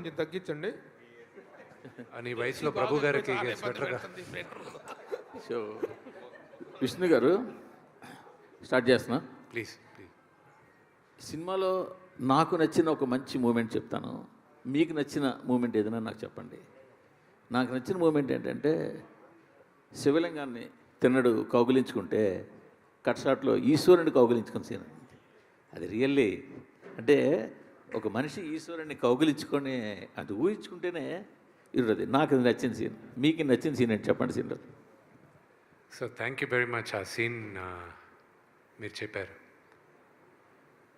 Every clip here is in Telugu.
కొంచెం తగ్గించండి. నీ వయసులో ప్రభు గారికి స్వెటర్గా. సో విష్ణు గారు స్టార్ట్ చేస్తున్నా. Please please. సినిమాలో నాకు నచ్చిన ఒక మంచి మూమెంట్ చెప్తాను, మీకు నచ్చిన మూమెంట్ ఏదైనా నాకు చెప్పండి. నాకు నచ్చిన మూమెంట్ ఏంటంటే శివలింగాన్ని తిన్నడు కౌగిలించుకుంటే కట్ షాట్లో ఈశ్వరుని కౌగిలించుకున్న సీన్. అది రియల్లీ అంటే ఒక మనిషి ఈశ్వరుని కౌగిలించుకొని అది ఊహించుకుంటేనే ఇరుది. నాకు అది నచ్చిన సీన్. మీకు నచ్చిన సీన్ ఏంటి చెప్పండి సీన్లో. So thank you very much. ఆ సీన్ మీరు చెప్పారు.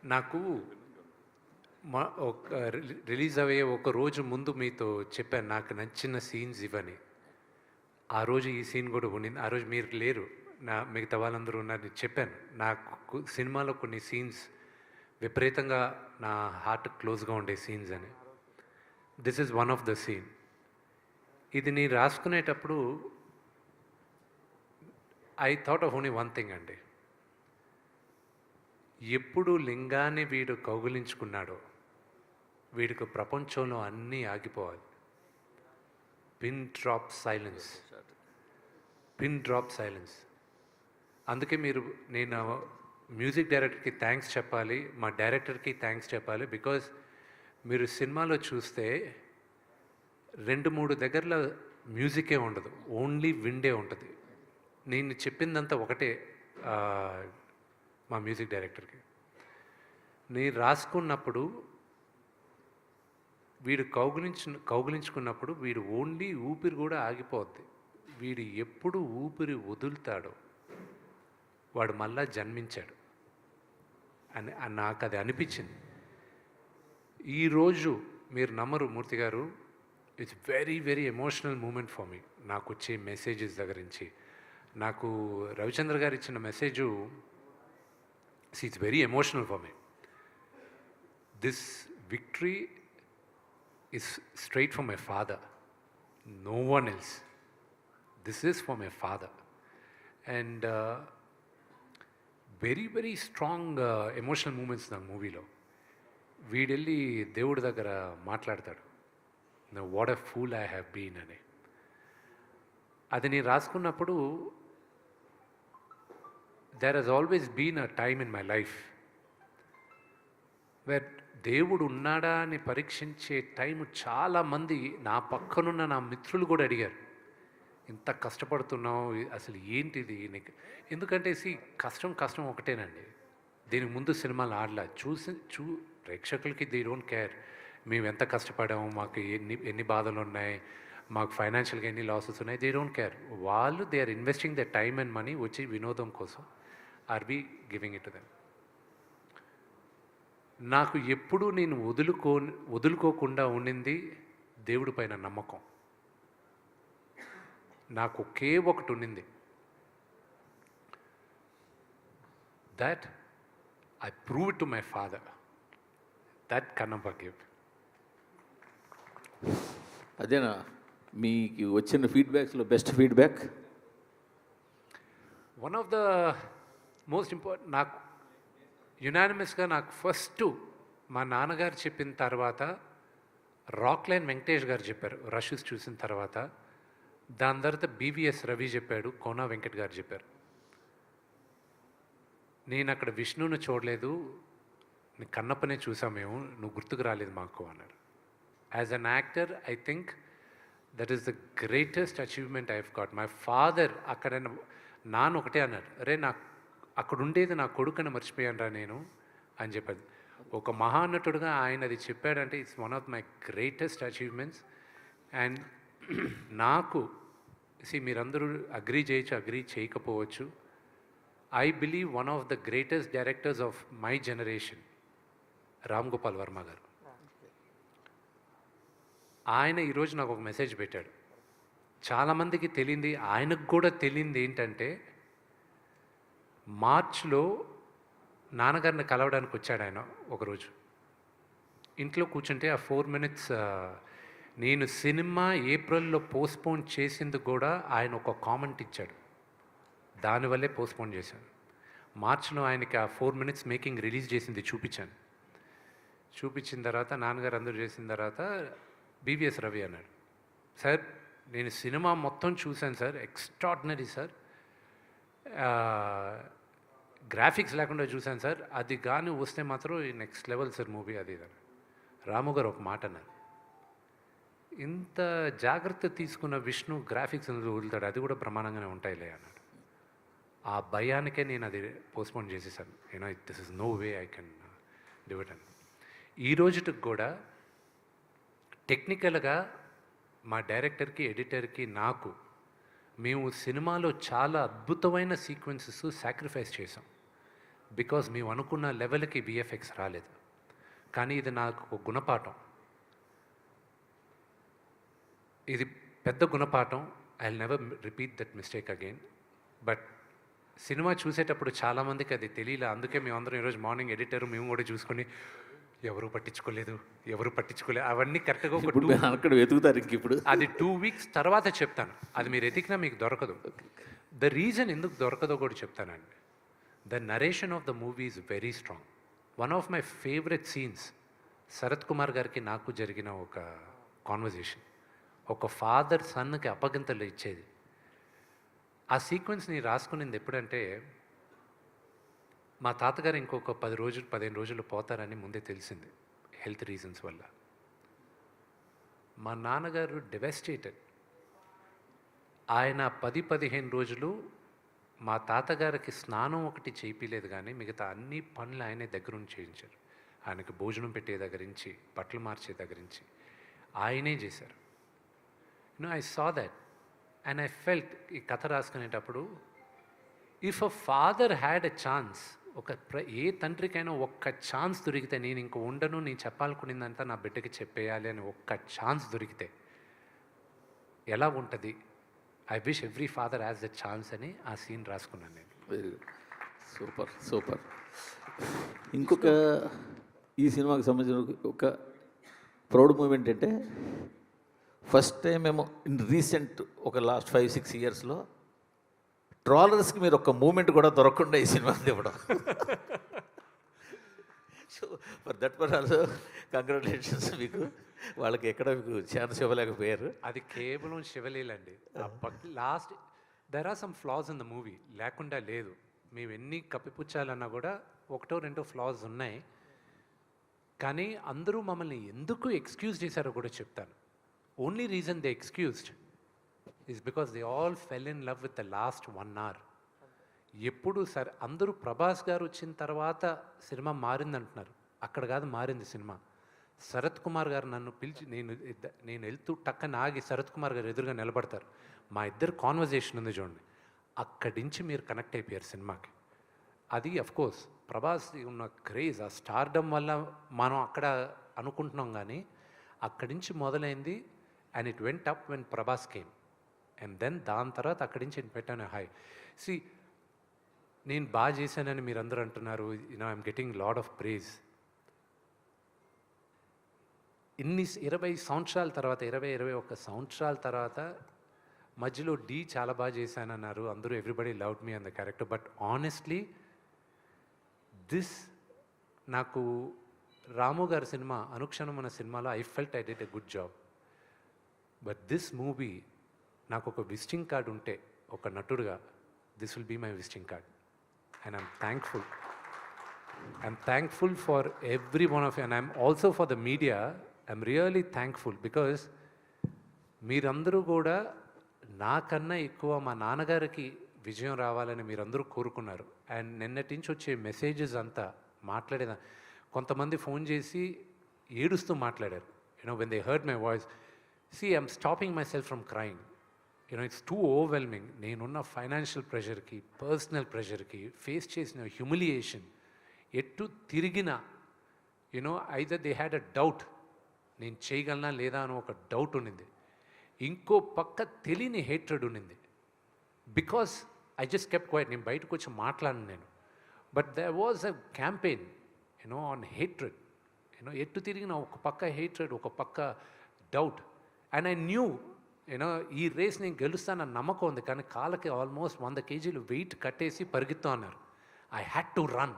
నాకు ఒక రిలీజ్ అయ్యే ఒక రోజు ముందు మీతో చెప్పాను నాకు నచ్చిన సీన్స్ ఇవని. ఆ రోజు ఈ సీన్ కూడా ఉండింది. ఆ రోజు మీరు లేరు, మిగతా వాళ్ళందరూ ఉన్నారు. చెప్పాను నాకు సినిమాలో కొన్ని సీన్స్ విపరీతంగా నా హార్ట్ క్లోజ్గా ఉండే సీన్స్ అని. This is one of the scene. ఇది నేను రాసుకునేటప్పుడు I thought of only one thing అండి. ఎప్పుడు లింగాన్ని వీడు కౌగిలించుకున్నాడో వీడికి ప్రపంచంలో అన్నీ ఆగిపోవాలి. Pin drop silence, pin drop silence. అందుకే నేను మ్యూజిక్ డైరెక్టర్కి థ్యాంక్స్ చెప్పాలి, మా డైరెక్టర్కి థ్యాంక్స్ చెప్పాలి. బికాజ్ మీరు సినిమాలో చూస్తే 2-3 దగ్గరలో మ్యూజికే ఉండదు, ఓన్లీ విండే ఉంటుంది. నేను చెప్పిందంతా ఒకటే మా మ్యూజిక్ డైరెక్టర్కి. నేను రాసుకున్నప్పుడు వీడు కౌగిలించుకున్నప్పుడు వీడు ఓన్లీ ఊపిరి కూడా ఆగిపోద్ది. వీడు ఎప్పుడు ఊపిరి వదులుతాడో వాడు మళ్ళా జన్మించాడు అని నాకు అది అనిపించింది. ఈరోజు మీరు నమ్మరు Murthy garu, it's very very emotional moment for me. నాకు వచ్చే మెసేజెస్ దగ్గర నుంచి నాకు రవిచంద్ర గారు ఇచ్చిన message it's very emotional for me. This victory is straight from my father, no one else. This is for my father. And very very strong emotional moments నా మూవీలో. వీడెళ్ళి దేవుడి దగ్గర మాట్లాడతాడు, what a fool I have been అని. అది నేను రాసుకున్నప్పుడు there he's always been a time in my life where దేవుడు ఉన్నాడా అని పరీక్షించే టైం చాలామంది నా పక్కనున్న నా మిత్రులు కూడా అడిగారు, ఇంత కష్టపడుతున్నావు అసలు ఏంటిది నీకు. ఎందుకంటే కష్టం ఒకటేనండి. దీనికి ముందు సినిమాలు ఆడలా ప్రేక్షకులకి దే డోంట్ కేర్ మేము ఎంత కష్టపడాము, మాకు ఎన్ని బాధలు ఉన్నాయి, మాకు ఫైనాన్షియల్గా ఎన్ని లాసెస్ ఉన్నాయి. They don't care. వాళ్ళు they are investing the time and money వచ్చి వినోదం కోసం. Are be giving it to them. నాకు ఎప్పుడూ నేను వదులుకోకుండా ఉండింది దేవుడి పైన నమ్మకం. నాకు ఒకే ఒకటి ఉండింది, that I prove it to my father, that can never give. అదేనా మీకు వచ్చిన ఫీడ్బ్యాక్స్లో best feedback? One of the most important నాకు యునానిమస్గా నాకు ఫస్ట్ మా నాన్నగారు చెప్పిన తర్వాత రాక్లైన్ వెంకటేష్ గారు చెప్పారు రషెస్ చూసిన తర్వాత. దాని తర్వాత బీవీఎస్ రవి చెప్పాడు, కోనా వెంకట్ గారు చెప్పారు. నేను అక్కడ విష్ణుని చూడలేదు, నీ కన్నప్పనే చూసాం మేము, నువ్వు గుర్తుకు రాలేదు మాకు అన్నారు. As an actor I think that is the greatest achievement I have got. My father అక్కడ నాన్న ఒకటే అన్నారు, అరే నాకు అక్కడ ఉండేది నా కొడుకుని మర్చిపోయాను రా నేను అని చెప్పాడు. ఒక మహానటుడుగా ఆయన అది చెప్పాడంటే it's one of my greatest achievements. And నాకు మీరందరూ అగ్రీ చేయొచ్చు, అగ్రీ చేయకపోవచ్చు. I believe one of the greatest directors of my generation Ram Gopal Varma గారు. ఆయన ఈరోజు నాకు ఒక మెసేజ్ పెట్టాడు. చాలామందికి తెలియంది, ఆయనకు కూడా తెలియంది ఏంటంటే మార్చ్లో నాన్నగారిని కలవడానికి వచ్చాడు ఆయన ఒకరోజు. ఇంట్లో కూర్చుంటే ఆ 4 minutes నేను సినిమా ఏప్రిల్లో పోస్ట్పోన్ చేసింది కూడా ఆయన ఒక కామెంట్ ఇచ్చాడు, దానివల్లే పోస్ట్పోన్ చేశాను. మార్చ్లో ఆయనకి ఆ 4 minutes మేకింగ్ రిలీజ్ చేసింది చూపించాను. చూపించిన తర్వాత నాన్నగారు అందరూ చేసిన తర్వాత బీవీఎస్ రవి అన్నాడు, సార్ నేను సినిమా మొత్తం చూశాను సార్, ఎక్స్ట్రాడినరీ సార్, గ్రాఫిక్స్ లేకుండా చూశాను సార్, అది కానీ వస్తే మాత్రం నెక్స్ట్ లెవెల్ సార్ మూవీ అది ఇది. రాము గారు ఒక మాట అన్నారు, ఇంత జాగ్రత్త తీసుకున్న విష్ణు గ్రాఫిక్స్ వదులుతాడు, అది కూడా ప్రమాణంగానే ఉంటాయిలే అన్నాడు. ఆ భయానికే నేను అది పోస్ట్పోన్ చేసేసాను. This is no way I can do it అని. ఈ రోజుకి కూడా టెక్నికల్గా మా డైరెక్టర్కి, ఎడిటర్కి, నాకు మేము సినిమాలో చాలా అద్భుతమైన సీక్వెన్సెస్ సాక్రిఫైస్ చేసాం. బికాజ్ మేము అనుకున్న లెవెల్కి విఎఫ్ఎక్స్ రాలేదు. కానీ ఇది నాకు ఒక గుణపాఠం, ఇది పెద్ద గుణపాఠం. I will never repeat that mistake again. But cinema చూసేటప్పుడు చాలామందికి అది తెలియలే. అందుకే మేమందరం ఈరోజు మార్నింగ్ ఎడిటర్ మేము కూడా చూసుకొని ఎవరు పట్టించుకోలేదు అవన్నీ కరెక్ట్గా అక్కడ వెతుకుతారు. ఇంక ఇప్పుడు అది 2 weeks తర్వాత చెప్తాను. అది మీరు ఎతికినా మీకు దొరకదు. ద రీజన్ ఎందుకు దొరకదో కూడా చెప్తానండి. The narration of the movie is very strong. One of my favourite scenes Sarath Kumar గారికి నాకు జరిగిన ఒక కాన్వర్జేషన్. ఒక ఫాదర్ సన్కి అప్పగింతలు ఇచ్చేది. ఆ సీక్వెన్స్ని రాసుకునేది ఎప్పుడంటే, మా తాతగారు ఇంకొక 15 రోజులు పోతారని ముందే తెలిసింది హెల్త్ రీజన్స్ వల్ల. మా నాన్నగారు డెవెస్టేటెడ్. ఆయన 10-15 రోజులు మా తాతగారికి స్నానం ఒకటి చేయించలేదు, కానీ మిగతా అన్ని పనులు ఆయనే దగ్గరుండి చేయించారు. ఆయనకి భోజనం పెట్టే దగ్గర నుంచి, బట్టలు మార్చే దగ్గర నుంచి ఆయనే చేశారు. I saw that and I felt, ఈ కథ రాసుకునేటప్పుడు, if a father had a chance, ఏ తండ్రికైనా ఒక్క ఛాన్స్ దొరికితే, నేను ఇంక ఉండను, నేను చెప్పాలనుకునేదంతా నా బిడ్డకి చెప్పేయాలి అని ఒక్క ఛాన్స్ దొరికితే ఎలా ఉంటుంది? I wish every father has the chance అని ఆ సీన్ రాసుకున్నాను నేను. Very good, super super. ఇంకొక ఈ సినిమాకి సంబంధించిన ఒక ప్రౌడ్ మూమెంట్ అంటే, ఫస్ట్ టైం మేము ఇన్ రీసెంట్ ఒక లాస్ట్ 5-6 ఇయర్స్లో ట్రాలర్స్కి మీరు ఒక మూమెంట్ కూడా దొరకకుండా ఈ సినిమా ఇవ్వడం. So for that per also congratulations మీకు. వాళ్ళకి ఎక్కడ మీకు ఛాన్స్ ఇవ్వలేకపోయారు. అది కేవలం శివలీలండి. Last there are some flaws in the movie, లేకుండా లేదు. మేము ఎన్ని కప్పిపుచ్చాలన్నా కూడా 1-2 ఫ్లాస్ ఉన్నాయి. కానీ అందరూ మమ్మల్ని ఎందుకు ఎక్స్క్యూజ్ చేశారో కూడా చెప్తాను. Only reason they excused is because they all fell in love with the last 1 hour. ఎప్పుడు సరే అందరూ ప్రభాస్ గారు వచ్చిన తర్వాత సినిమా మారిందంటున్నారు. అక్కడ కాదు మారింది సినిమా. శరత్ కుమార్ గారు నన్ను పిలిచి, నేను వెళ్తూ టక్కన ఆగి శరత్ కుమార్ గారు ఎదురుగా నిలబడతారు. మా ఇద్దరు కాన్వర్జేషన్ ఉంది చూడండి, అక్కడి నుంచి మీరు కనెక్ట్ అయిపోయారు సినిమాకి. అది అఫ్కోర్స్ ప్రభాస్ ఉన్న క్రేజ్, ఆ స్టార్డమ్ వల్ల మనం అక్కడ అనుకుంటున్నాం, కానీ అక్కడి నుంచి మొదలైంది. And it went up when Prabhas came. And then దాని తర్వాత అక్కడి నుంచి నేను పెట్టాను హై. సి, నేను బాగా చేశానని మీరు అందరూ అంటున్నారు. I'm getting lot of praise. 20 సంవత్సరాల తర్వాత, 21 సంవత్సరాల తర్వాత మధ్యలో చాలా బాగా చేశానన్నారు అందరూ. Everybody loved me in the character. But honestly నాకు రాము గారి సినిమా అనుక్షణం అనే సినిమాలో I felt I did a good job. But this movie నాకు ఒక విజిటింగ్ కార్డ్ ఉంటే, ఒక నటుడుగా, this will be my visiting card. And I'm thankful. I'm thankful for every one of you. And I'm also for the media. I'm really thankful because మీరందరూ కూడా నాకన్నా ఎక్కువ మా నాన్నగారికి విజయం రావాలని మీరందరూ కోరుకున్నారు. అండ్ నిన్నటి నుంచి వచ్చే మెసేజెస్ అంతా మాట్లాడేదా, కొంతమంది ఫోన్ చేసి ఏడుస్తూ మాట్లాడారు. When they heard my voice. See, I'm stopping myself from crying. It's too overwhelming. నేనున్న ఫైనాన్షియల్ ప్రెషర్కి, పర్సనల్ ప్రెషర్కి, ఫేస్ చేసిన హ్యూమిలియేషన్, ఎటు తిరిగిన either they had a doubt, నేను చేయగలనా లేదా అని ఒక డౌట్ ఉన్నింది. ఇంకో పక్క తెలియని హేట్రెడ్ ఉన్నింది. Because I just kept quiet. నేను బయటకు వచ్చి మాట్లాడను నేను. But there was a campaign on hatred. ఎటు తిరిగిన ఒక పక్క హేట్రెడ్, ఒక పక్క డౌట్. అండ్ ఐ న్యూ ఈ రేస్ నేను గెలుస్తానన్న నమ్మకం ఉంది. కానీ కాళ్ళకి ఆల్మోస్ట్ 100 kgs వెయిట్ కట్టేసి పరిగెత్తు అన్నారు. I had to run.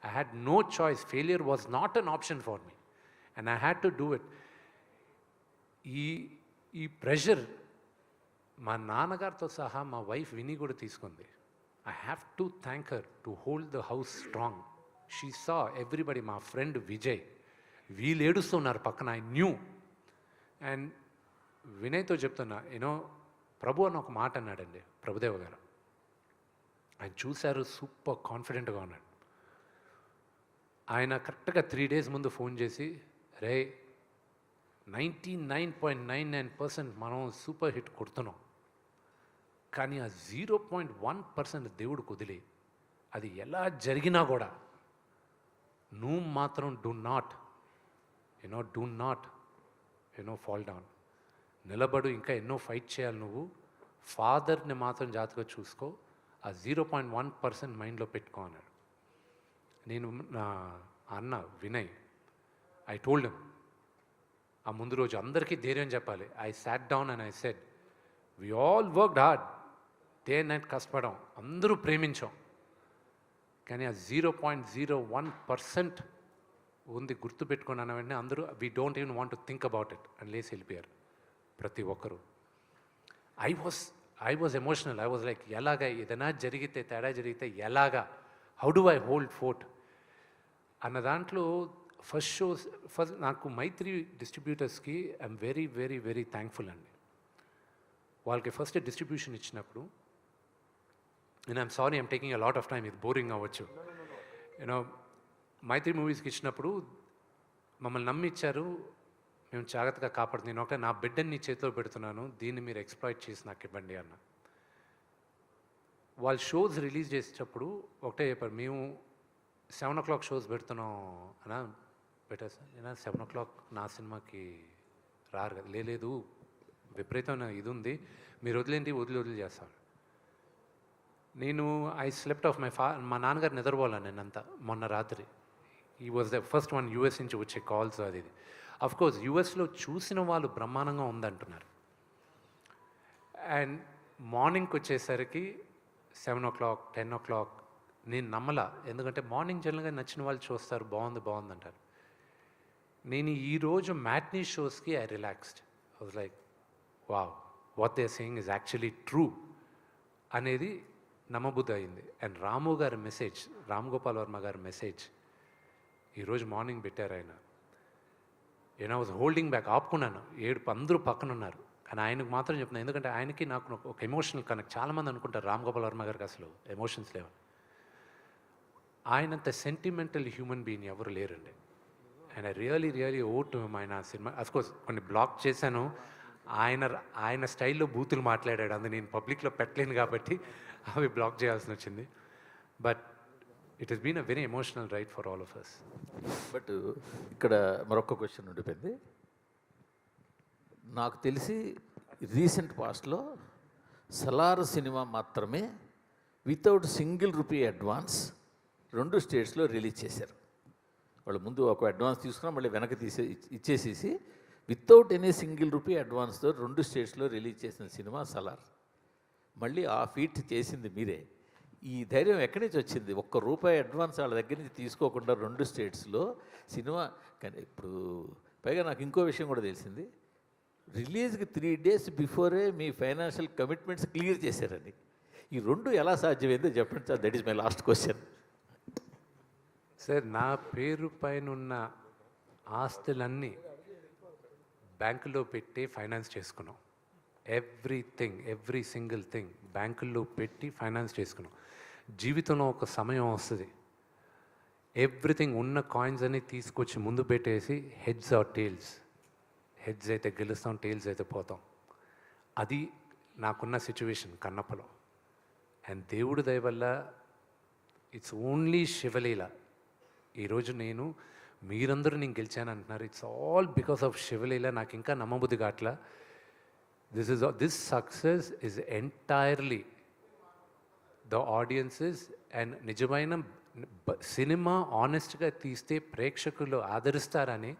I had no choice. Failure was not an option for me and I had to do it. ఈ ఈ ప్రెషర్ మా నాన్నగారితో సహా మా వైఫ్ విని కూడా తీసుకుంది. I have to thank her to hold the house strong. She saw everybody, మా ఫ్రెండ్ విజయ్ వీళ్ళు ఏడుస్తున్నారు పక్కన, ఐ న్యూ. అండ్ వినయ్తో చెప్తున్నా, యూనో ప్రభు అని ఒక మాట అన్నాడండి ప్రభుదేవ గారు. ఆయన చూశారు, సూపర్ కాన్ఫిడెంట్గా ఉన్నాడు. ఆయన కరెక్ట్గా 3 days ముందు ఫోన్ చేసి, రే 99.99% మనం సూపర్ హిట్ కొడుతున్నాం, కానీ ఆ 0.1% దేవుడు కుదిలి, అది ఎలా జరిగినా కూడా నువ్వు మాత్రం డూ నాట్ ఫాల్ డౌన్, నిలబడు, ఇంకా ఎన్నో ఫైట్ చేయాలి నువ్వు. ఫాదర్ని మాత్రం జాగ్రత్తగా చూసుకో, ఆ 0.1% మైండ్లో పెట్టుకో అన్నాడు. నేను నా అన్న వినయ్, ఐ టోల్డ్ హిమ్, ఆ ముందు రోజు అందరికీ ధైర్యం చెప్పాలి. I sat down and I said, we all worked hard, day night కష్టపడాం, అందరూ ప్రేమించాం, కానీ ఆ 0.01% ఉంది గుర్తుపెట్టుకున్నాను. వెంటనే అందరూ we don't even want to think about it అని లేసి వెళ్ళిపోయారు ప్రతి ఒక్కరూ. I was emotional. I was like, ఎలాగా ఏదైనా జరిగితే, తేడా జరిగితే ఎలాగా, how do I hold fort అన్న దాంట్లో ఫస్ట్ నాకు మైత్రి డిస్ట్రిబ్యూటర్స్కి I'm very very very thankful అండి. వాళ్ళకి ఫస్ట్ డిస్ట్రిబ్యూషన్ ఇచ్చినప్పుడు, and I'm sorry I'm taking a lot of time, ఇది బోరింగ్ అవ్వచ్చు. యూనో మైత్రి మూవీస్కి ఇచ్చినప్పుడు మమ్మల్ని నమ్మి ఇచ్చారు, మేము జాగ్రత్తగా కాపాడుతుంది. నేను ఒకటే నా బిడ్డని నీ చేతిలో పెడుతున్నాను, దీన్ని మీరు ఎక్స్ప్లాయిట్ చేసి నాకు ఇవ్వండి అన్న. వాళ్ళు షోస్ రిలీజ్ చేసేటప్పుడు ఒకటే చెప్పారు, మేము 7 o'clock షోస్ పెడుతున్నాం అన్నా, పెట్టారు సార్. నేను 7 o'clock నా సినిమాకి రారు కదా, లేదు విపరీతమైన ఇది ఉంది, మీరు వదిలేంటి, వదిలి చేస్తాను. నేను ఐ స్లెప్ట్ ఆఫ్ మా నాన్నగారు నిద్రపోవాలని నేనంతా మొన్న రాత్రి. ఈ was the first one US నుంచి వచ్చే కాల్స్ అది ఇది. అఫ్కోర్స్ యూఎస్లో చూసిన వాళ్ళు బ్రహ్మాండంగా ఉందంటున్నారు. అండ్ మార్నింగ్కి వచ్చేసరికి 7 o'clock 10 o'clock నేను నమ్మలా, ఎందుకంటే మార్నింగ్ జనరల్గా నచ్చిన వాళ్ళు చూస్తారు, బాగుంది అంటారు. నేను ఈరోజు మ్యాట్నీ షోస్కి I relaxed. I was like, wow, what they saying is actually true అనేది నమ్మబుద్ధి అయింది. అండ్ రాము గారి మెసేజ్, రామ్ గోపాల్ వర్మ గారి మెసేజ్ ఈరోజు మార్నింగ్ పెట్టారు ఆయన. నేను వాజ్ హోల్డింగ్ బ్యాక్, ఆపుకున్నాను, అందరూ పక్కన ఉన్నారు, కానీ ఆయనకు మాత్రం చెప్తున్నాను, ఎందుకంటే ఆయనకి నాకు ఒక ఎమోషనల్ కనెక్ట్. చాలామంది అనుకుంటారు రామ్ గోపాల్ వర్మ గారికి అసలు ఎమోషన్స్ లేవు. ఆయనంత సెంటిమెంటల్ హ్యూమన్ బీయింగ్ ఎవరు లేరండి. And I really owe to him. ఆయన సినిమా అఫ్కోర్స్ కొన్ని బ్లాక్ చేశాను, ఆయన స్టైల్లో బూతులు మాట్లాడాడు, అందుకు నేను పబ్లిక్లో పెట్టలేను కాబట్టి అవి బ్లాక్ చేయాల్సి వచ్చింది. But it has been a very emotional ride for all of us. బట్ ఇక్కడ మరొక క్వశ్చన్ ఉండిపోయింది. నాకు తెలిసి రీసెంట్ పాస్ట్లో సలార్ సినిమా మాత్రమే వితౌట్ సింగిల్ రూపీ అడ్వాన్స్ 2 స్టేట్స్లో రిలీజ్ చేశారు. వాళ్ళు ముందు ఒక అడ్వాన్స్ తీసుకున్నా మళ్ళీ వెనక్కి ఇచ్చేసేసి వితౌట్ ఎనీ సింగిల్ రూపీ అడ్వాన్స్తో 2 స్టేట్స్లో రిలీజ్ చేసిన సినిమా సలార్. మళ్ళీ ఆ ఫీట్ చేసింది మీరే. ఈ ధైర్యం ఎక్కడి నుంచి వచ్చింది? ₹1 అడ్వాన్స్ వాళ్ళ దగ్గర నుంచి తీసుకోకుండా 2 స్టేట్స్లో సినిమా. కానీ ఇప్పుడు పైగా నాకు ఇంకో విషయం కూడా తెలిసింది, రిలీజ్కి 3 days బిఫోరే మీ ఫైనాన్షియల్ కమిట్మెంట్స్ క్లియర్ చేశారని. ఈ 2 ఎలా సాధ్యమైందో చెప్పండి sir. That is my last question. Sir, నా పేరు పైన ఉన్న ఆస్తులన్నీ బ్యాంకులో పెట్టి ఫైనాన్స్ చేసుకున్నాం. ఎవ్రీ సింగిల్ థింగ్ బ్యాంకుల్లో పెట్టి ఫైనాన్స్ చేసుకున్నాం. జీవితంలో ఒక సమయం వస్తుంది, ఎవ్రీథింగ్ ఉన్న కాయిన్స్ అన్ని తీసుకొచ్చి ముందు పెట్టేసి హెడ్స్ ఆర్ టేల్స్, హెడ్స్ అయితే గెలుస్తాం, టేల్స్ అయితే పోతాం. అది నాకున్న సిచ్యువేషన్ కన్నప్పలో. అండ్ దేవుడి దయ వల్ల ఇట్స్ ఓన్లీ శివలీల. ఈరోజు మీరందరూ నేను గెలిచాను అంటున్నారు. ఇట్స్ ఆల్ బికాస్ ఆఫ్ శివలీల. నాకు ఇంకా నమ్మబుద్ధి కావట్లా. This success is entirely the audiences. And నిజమైన సినిమా ఆనెస్ట్గా తీస్తే ప్రేక్షకులు ఆదరిస్తారని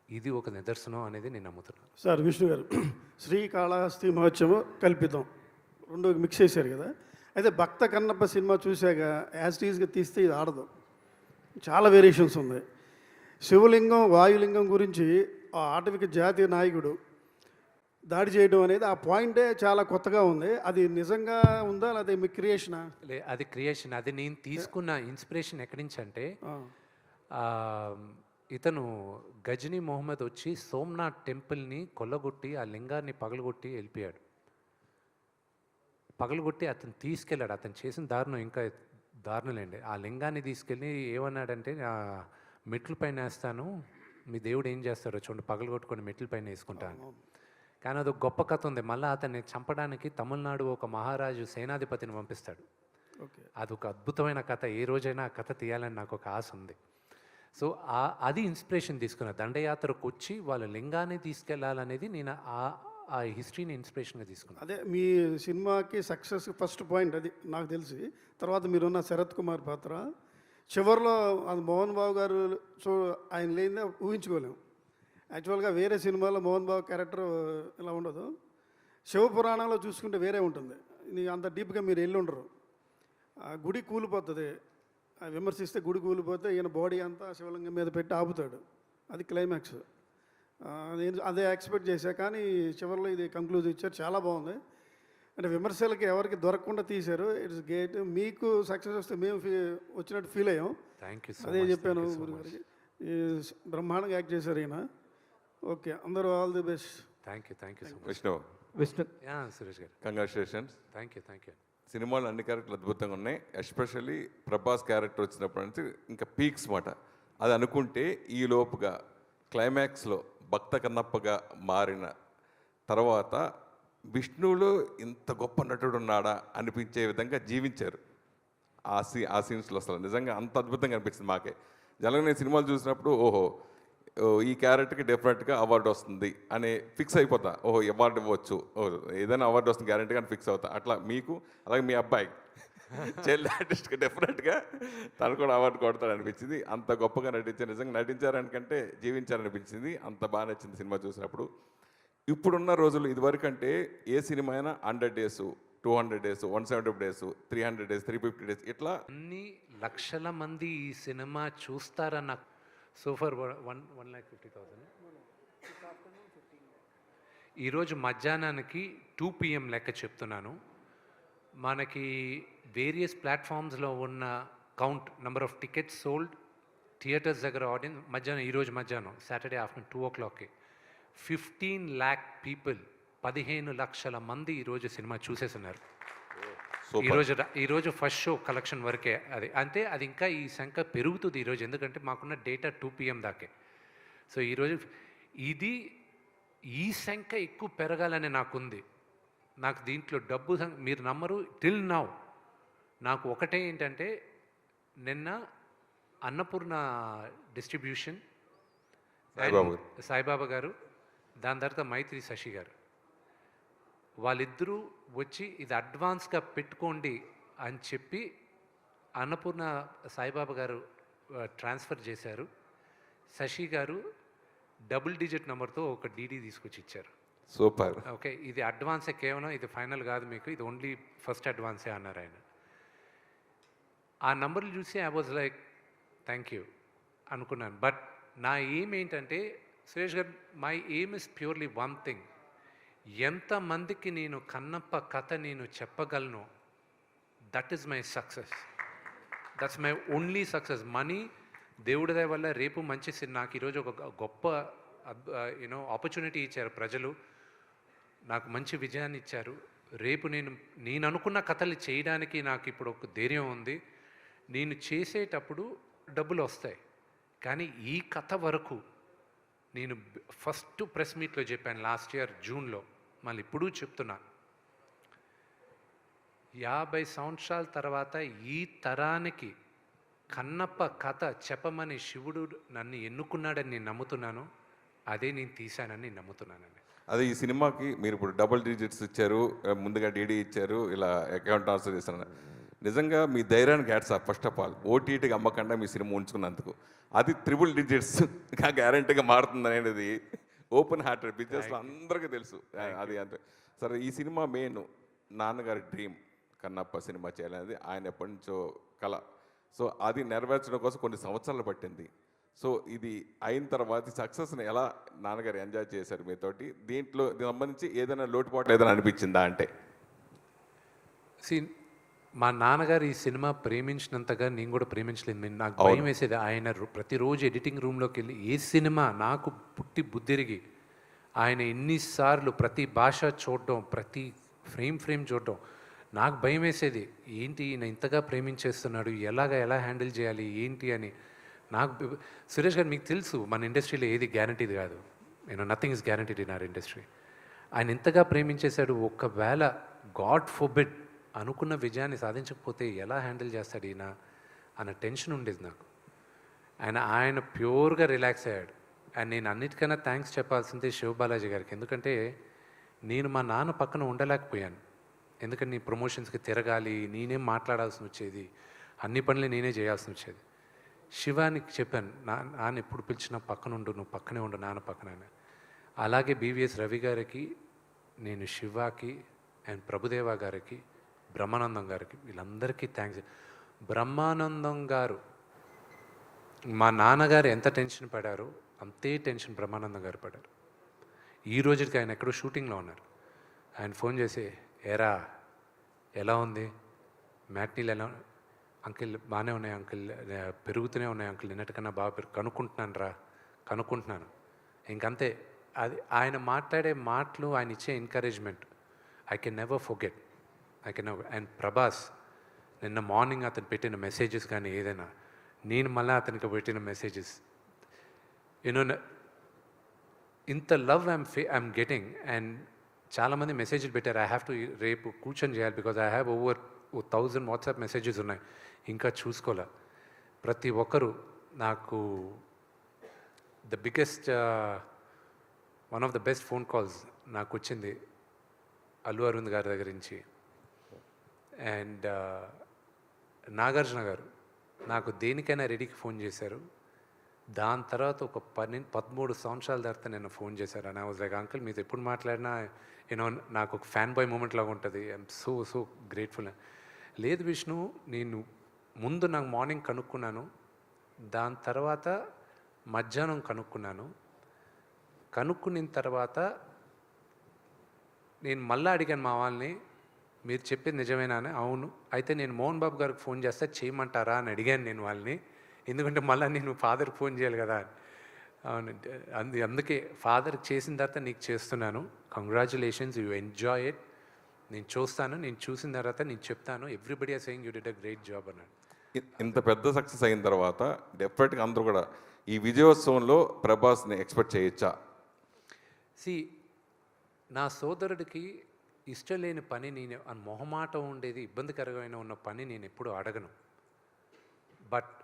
ఇది ఒక నిదర్శనం అనేది నేను నమ్ముతున్నాను. సార్ విష్ణు గారు, శ్రీకాళహస్తి మహోత్సవం కల్పితం 2 మిక్స్ చేశారు కదా. అయితే భక్త కన్నప్ప సినిమా చూశాక యాస్టీస్గా తీస్తే ఇది ఆడదు, చాలా వేరియేషన్స్ ఉన్నాయి. శివలింగం వాయులింగం గురించి ఆ ఆటవిక జాతీయ నాయకుడు దాడి చేయడం అనేది ఆ పాయింటే చాలా కొత్తగా ఉంది. అది నిజంగా ఉందా లేదా మీ క్రియేషనా? అది క్రియేషన్. అది నేను తీసుకున్న ఇన్స్పిరేషన్ ఎక్కడి నుంచి అంటే ఆ, ఇతను గజనీ మొహమ్మద్ వచ్చి సోమనాథ్ టెంపుల్ని కొల్లగొట్టి ఆ లింగాన్ని పగలగొట్టి వెళ్ళిపోయాడు. పగలగొట్టి అతను తీసుకెళ్ళాడు. అతను చేసిన దారుణం ఇంకా దారుణలేండి. ఆ లింగాన్ని తీసుకెళ్ళి ఏమన్నాడంటే మెట్ల పైన వేస్తాను, మీ దేవుడు ఏం చేస్తాడో చూడండి, పగలగొట్టుకొని మెట్ల పైన వేసుకుంటాను. కానీ అది ఒక గొప్ప కథ ఉంది. మళ్ళీ అతన్ని చంపడానికి తమిళనాడు ఒక మహారాజు సేనాధిపతిని పంపిస్తాడు. ఓకే. అదొక అద్భుతమైన కథ. ఏ రోజైనా ఆ కథ తీయాలని నాకు ఒక ఆశ ఉంది. సో అది ఇన్స్పిరేషన్ తీసుకున్న. దండయాత్రకు వచ్చి వాళ్ళ లింగాన్ని తీసుకెళ్లాలనేది నేను ఆ హిస్టరీని ఇన్స్పిరేషన్గా తీసుకున్నాను. అదే మీ సినిమాకి సక్సెస్ ఫస్ట్ పాయింట్ అది నాకు తెలిసి. తర్వాత మీరున్న శరత్ కుమార్ పాత్ర చివరిలో అది మోహన్ బాబు గారు ఆయన లేనిదే ఊహించుకోలేము. యాక్చువల్గా వేరే సినిమాలో మోహన్ బాబు క్యారెక్టర్ ఇలా ఉండదు. శివపురాణంలో చూసుకుంటే వేరే ఉంటుంది. అంత డీప్గా మీరు వెళ్ళి ఉండరు. ఆ గుడి కూలిపోతుంది, విమర్శిస్తే గుడి కూలిపోతే ఈయన బాడీ అంతా శివలింగం మీద పెట్టి ఆపుతాడు. అది క్లైమాక్స్. నేను అదే ఎక్స్పెక్ట్ చేశా, కానీ చివరిలో ఇది కంక్లూజ్ ఇచ్చారు. చాలా బాగుంది. అంటే విమర్శలకి ఎవరికి దొరకకుండా తీశారు. It's great. మీకు సక్సెస్ వస్తే మేము వచ్చినట్టు ఫీల్ అయ్యాం. Thank you. అదే చెప్పాను గురి గారికి. బ్రహ్మాండంగా యాక్ట్ చేశారు ఈయన. ఓకే, అందరూ all the best. Thank you so much. Vishnu Suresh గారు కంగ్రాచులేషన్స్. Thank you. సినిమాలో అన్ని క్యారెక్టర్లు అద్భుతంగా ఉన్నాయి. ఎస్పెషల్లీ ప్రభాస్ క్యారెక్టర్ వచ్చినప్పటి నుంచి ఇంకా పీక్స్ మాట. అది అనుకుంటే ఈ లోపుగా క్లైమాక్స్లో భక్త కన్నప్పగా మారిన తర్వాత విష్ణువులో ఇంత గొప్ప నటుడు ఉన్నాడా అనిపించే విధంగా జీవించారు ఆ సీన్స్లో. అసలు నిజంగా అంత అద్భుతంగా అనిపించింది మాకే. జనరల్గా నేను సినిమాలు చూసినప్పుడు ఈ క్యారెక్టర్కి డెఫినెట్గా అవార్డు వస్తుంది అని ఫిక్స్ అయిపోతా. అవార్డు ఇవ్వచ్చు, ఏదైనా అవార్డు వస్తుంది గ్యారెంటీగా అని ఫిక్స్ అవుతా. అట్లా మీకు అలాగే మీ అబ్బాయి చైల్డ్ ఆర్టిస్ట్కి డెఫినెట్గా తను కూడా అవార్డు కొడతాడు అనిపించింది. అంత గొప్పగా నటించారు. నిజంగా నటించారనికంటే జీవించారనిపించింది. అంత బాగా నచ్చింది సినిమా చూసినప్పుడు. ఇప్పుడున్న రోజులు ఇదివరకంటే ఏ సినిమా అయినా 100 days, 200 days, 170 days, 300 days, 350 days ఇట్లా అన్ని లక్షల మంది ఈ సినిమా చూస్తారన్న. సో ఫర్ 1,50,000 ఈరోజు మధ్యాహ్నానికి 2 PM లెక్క చెప్తున్నాను. మనకి వేరియస్ ప్లాట్ఫామ్స్లో ఉన్న count number of tickets sold, theatres దగ్గర ఆడియన్స్ ఈరోజు మధ్యాహ్నం సాటర్డే ఆఫ్టర్నూన్ 2 o'clockకి 15 lakh people, 15 లక్షల మంది ఈరోజు సినిమా చూసేస్తున్నారు. ఈరోజు ఫస్ట్ షో కలెక్షన్ వరకే అది. అంటే అది ఇంకా ఈ సంఖ్య పెరుగుతుంది ఈరోజు, ఎందుకంటే మాకున్న డేటా 2 PM దాకే. సో ఈరోజు ఈ సంఖ్య ఎక్కువ పెరగాలని నాకుంది. నాకు దీంట్లో డబ్బు మీరు నమ్మరు, టిల్ నౌ నాకు ఒకటే ఏంటంటే, నిన్న అన్నపూర్ణ డిస్ట్రిబ్యూషన్ సాయిబాబా గారు, దాని తర్వాత మైత్రి శశి గారు, వాళ్ళిద్దరూ వచ్చి ఇది అడ్వాన్స్గా పెట్టుకోండి అని చెప్పి అన్నపూర్ణ సాయిబాబా గారు ట్రాన్స్ఫర్ చేశారు. శశి గారు డబుల్ డిజిట్ నెంబర్తో ఒక డీడీ తీసుకొచ్చి ఇచ్చారు. సూపర్. ఓకే, ఇది అడ్వాన్సే, కేవలం ఇది ఫైనల్ కాదు మీకు, ఇది ఓన్లీ ఫస్ట్ అడ్వాన్సే అన్నారు ఆయన. ఆ నంబర్లు చూసి I was like thank you అనుకున్నాను. బట్ నా ఎయిమ్ ఏంటంటే, సురేష్ గారు, my aim is purely one thing. ఎంతమందికి నేను కన్నప్ప కథ నేను చెప్పగలను, that is my success. That's my only success. Money దేవుడి దయ వల్ల రేపు మంచి నాకు ఈరోజు ఒక గొప్ప ఆపర్చునిటీ ఇచ్చారు ప్రజలు, నాకు మంచి విజయాన్ని ఇచ్చారు. రేపు నేను అనుకున్న కథలు చేయడానికి నాకు ఇప్పుడు ఒక ధైర్యం ఉంది. నేను చేసేటప్పుడు డబ్బులు వస్తాయి, కానీ ఈ కథ వరకు నేను ఫస్ట్ ప్రెస్ మీట్లో చెప్పాను లాస్ట్ ఇయర్ జూన్లో, మళ్ళీ ఇప్పుడు చెప్తున్నా, 50 సంవత్సరాల తర్వాత ఈ తరానికి కన్నప్ప కథ చెప్పమని శివుడు నన్ను ఎన్నుకున్నాడని నేను నమ్ముతున్నాను. అదే నేను తీశానని నేను నమ్ముతున్నానండి. అదే ఈ సినిమాకి మీరు ఇప్పుడు డబుల్ డిజిట్స్ ఇచ్చారు, ముందుగా డీడీ ఇచ్చారు, ఇలా అకౌంట్ ట్రాన్స్ఫర్ చేస్తున్నారు. నిజంగా మీ ధైర్యానికి hats off. First of all ఓటీటీకి అమ్మకుండా మీ సినిమా ఉంచుకున్నందుకు. అది 3 digits గ్యారంటీగా మారుతుంది అనేది ఓపెన్ హార్టెడ్ బిజినెస్లో అందరికీ తెలుసు. అది అంతే. సరే, ఈ సినిమా మెయిన్ నాన్నగారి డ్రీమ్ కన్నప్ప సినిమా చేయాలనేది ఆయన ఎప్పటి నుంచో కళ. సో అది నెరవేర్చడం కోసం కొన్ని సంవత్సరాలు పట్టింది. సో ఇది అయిన తర్వాత సక్సెస్ని ఎలా నాన్నగారు ఎంజాయ్ చేశారు మీతోటి? దీంట్లో దీనికి సంబంధించి ఏదైనా లోటుపాట్లు ఏదైనా అనిపించిందా అంటే? మా నాన్నగారు ఈ సినిమా ప్రేమించినంతగా నేను కూడా ప్రేమించలేదు. నాకు భయం వేసేది. ఆయన ప్రతిరోజు ఎడిటింగ్ రూమ్లోకి వెళ్ళి ఏ సినిమా నాకు పుట్టి బుద్ధిరిగి ఆయన ఎన్నిసార్లు ప్రతి భాష చూడడం, ప్రతి ఫ్రేమ్ చూడడం, నాకు భయం వేసేది. ఏంటి ఈయన ఇంతగా ప్రేమించేస్తున్నాడు, ఎలా హ్యాండిల్ చేయాలి ఏంటి అని. నాకు సురేష్ గారు, మీకు తెలుసు మన ఇండస్ట్రీలో ఏది గ్యారంటీది కాదు. Nothing is guaranteed in our industry. ఆయన ఎంతగా ప్రేమించేశాడు. ఒకవేళ గాడ్ ఫోర్బిడ్ అనుకున్న విజయాన్ని సాధించకపోతే ఎలా హ్యాండిల్ చేస్తాడు ఈయన అన్న టెన్షన్ ఉండేది నాకు. ఆయన ప్యూర్గా రిలాక్స్ అయ్యాడు. అండ్ నేను అన్నిటికన్నా థ్యాంక్స్ చెప్పాల్సిందే శివబాలాజీ గారికి. ఎందుకంటే నేను మా నాన్న పక్కన ఉండలేకపోయాను. ఎందుకంటే నీ ప్రమోషన్స్కి తిరగాలి, నేనేం మాట్లాడాల్సి వచ్చేది, అన్ని పనులు నేనే చేయాల్సి వచ్చేది. శివానికి చెప్పాను, నాన్న ఎప్పుడు పిలిచినా పక్కన ఉండు, నువ్వు పక్కనే ఉండు నాన్న పక్కన. అలాగే బీవీఎస్ రవి గారికి, నేను శివాకి అండ్ ప్రభుదేవా గారికి, బ్రహ్మానందం గారికి, వీళ్ళందరికీ థ్యాంక్స్. బ్రహ్మానందం గారు మా నాన్నగారు ఎంత టెన్షన్ పడారో అంతే టెన్షన్ బ్రహ్మానందం గారు పడారు. ఈ రోజుకి ఆయన ఎక్కడో షూటింగ్లో ఉన్నారు. ఆయన ఫోన్ చేసి, ఏరా ఎలా ఉంది, మ్యాట్నీలు ఎలా, అంకిల్ బాగానే ఉన్నాయి అంకిల్, పెరుగుతూనే ఉన్నాయి అంకిల్, నిన్నటికన్నా బాగా కనుక్కుంటున్నాను. ఇంకంతే. అది ఆయన మాట్లాడే మాటలు, ఆయన ఇచ్చే encouragement I can never forget. And Prabhas నిన్న మార్నింగ్ అతను పెట్టిన మెసేజెస్ కానీ ఏదైనా, నేను మళ్ళీ అతనికి పెట్టిన మెసేజెస్, ఇంత లవ్ ఐఎమ్ గెటింగ్. అండ్ చాలామంది మెసేజ్లు పెట్టారు. ఐ హ్యావ్ టు రేపు కూర్చొని చేయాలి, because I have over 1000 WhatsApp messages ఉన్నాయి, ఇంకా చూసుకోలే. ప్రతి ఒక్కరు నాకు one of the best phone calls నాకు వచ్చింది అల్లు అరవింద్ గారి దగ్గర నుంచి. అండ్ నాగార్జున గారు నాకు దేనికైనా రెడీకి ఫోన్ చేశారు. దాని తర్వాత ఒక 13 సంవత్సరాల తర్వాత నేను ఫోన్ చేశారు. And I was like, uncle మీతో ఎప్పుడు మాట్లాడినా నాకు ఒక ఫ్యాన్ బాయ్ మూమెంట్ లాగా ఉంటుంది. I'm so grateful. లేదు విష్ణు, నేను ముందు నాకు మార్నింగ్ కనుక్కున్నాను, దాని తర్వాత మధ్యాహ్నం కనుక్కున్న తర్వాత నేను మళ్ళీ అడిగాను మా వాళ్ళని, మీరు చెప్పేది నిజమేనా అని. అవును, అయితే నేను మోహన్ బాబు గారికి ఫోన్ చేస్తే చేయమంటారా అని అడిగాను నేను వాళ్ళని. ఎందుకంటే మళ్ళీ నేను ఫాదర్కి ఫోన్ చేయాలి కదా. అవునంటే అందుకే ఫాదర్కి చేసిన తర్వాత నీకు చేస్తున్నాను. Congratulations, you enjoy it. నేను చూసిన తర్వాత నేను చెప్తాను. Everybody are saying you did a great job అన్నాడు. ఇంత పెద్ద సక్సెస్ అయిన తర్వాత డెఫినెట్గా అందరూ కూడా ఈ విజయోత్సవంలో ప్రభాస్ని ఎక్స్పెక్ట్ చేయొచ్చా? నా సోదరుడికి ఇష్టం లేని పని, నేను మొహమాటం ఉండేది, ఇబ్బందికరమైన ఉన్న పని నేను ఎప్పుడు అడగను. బట్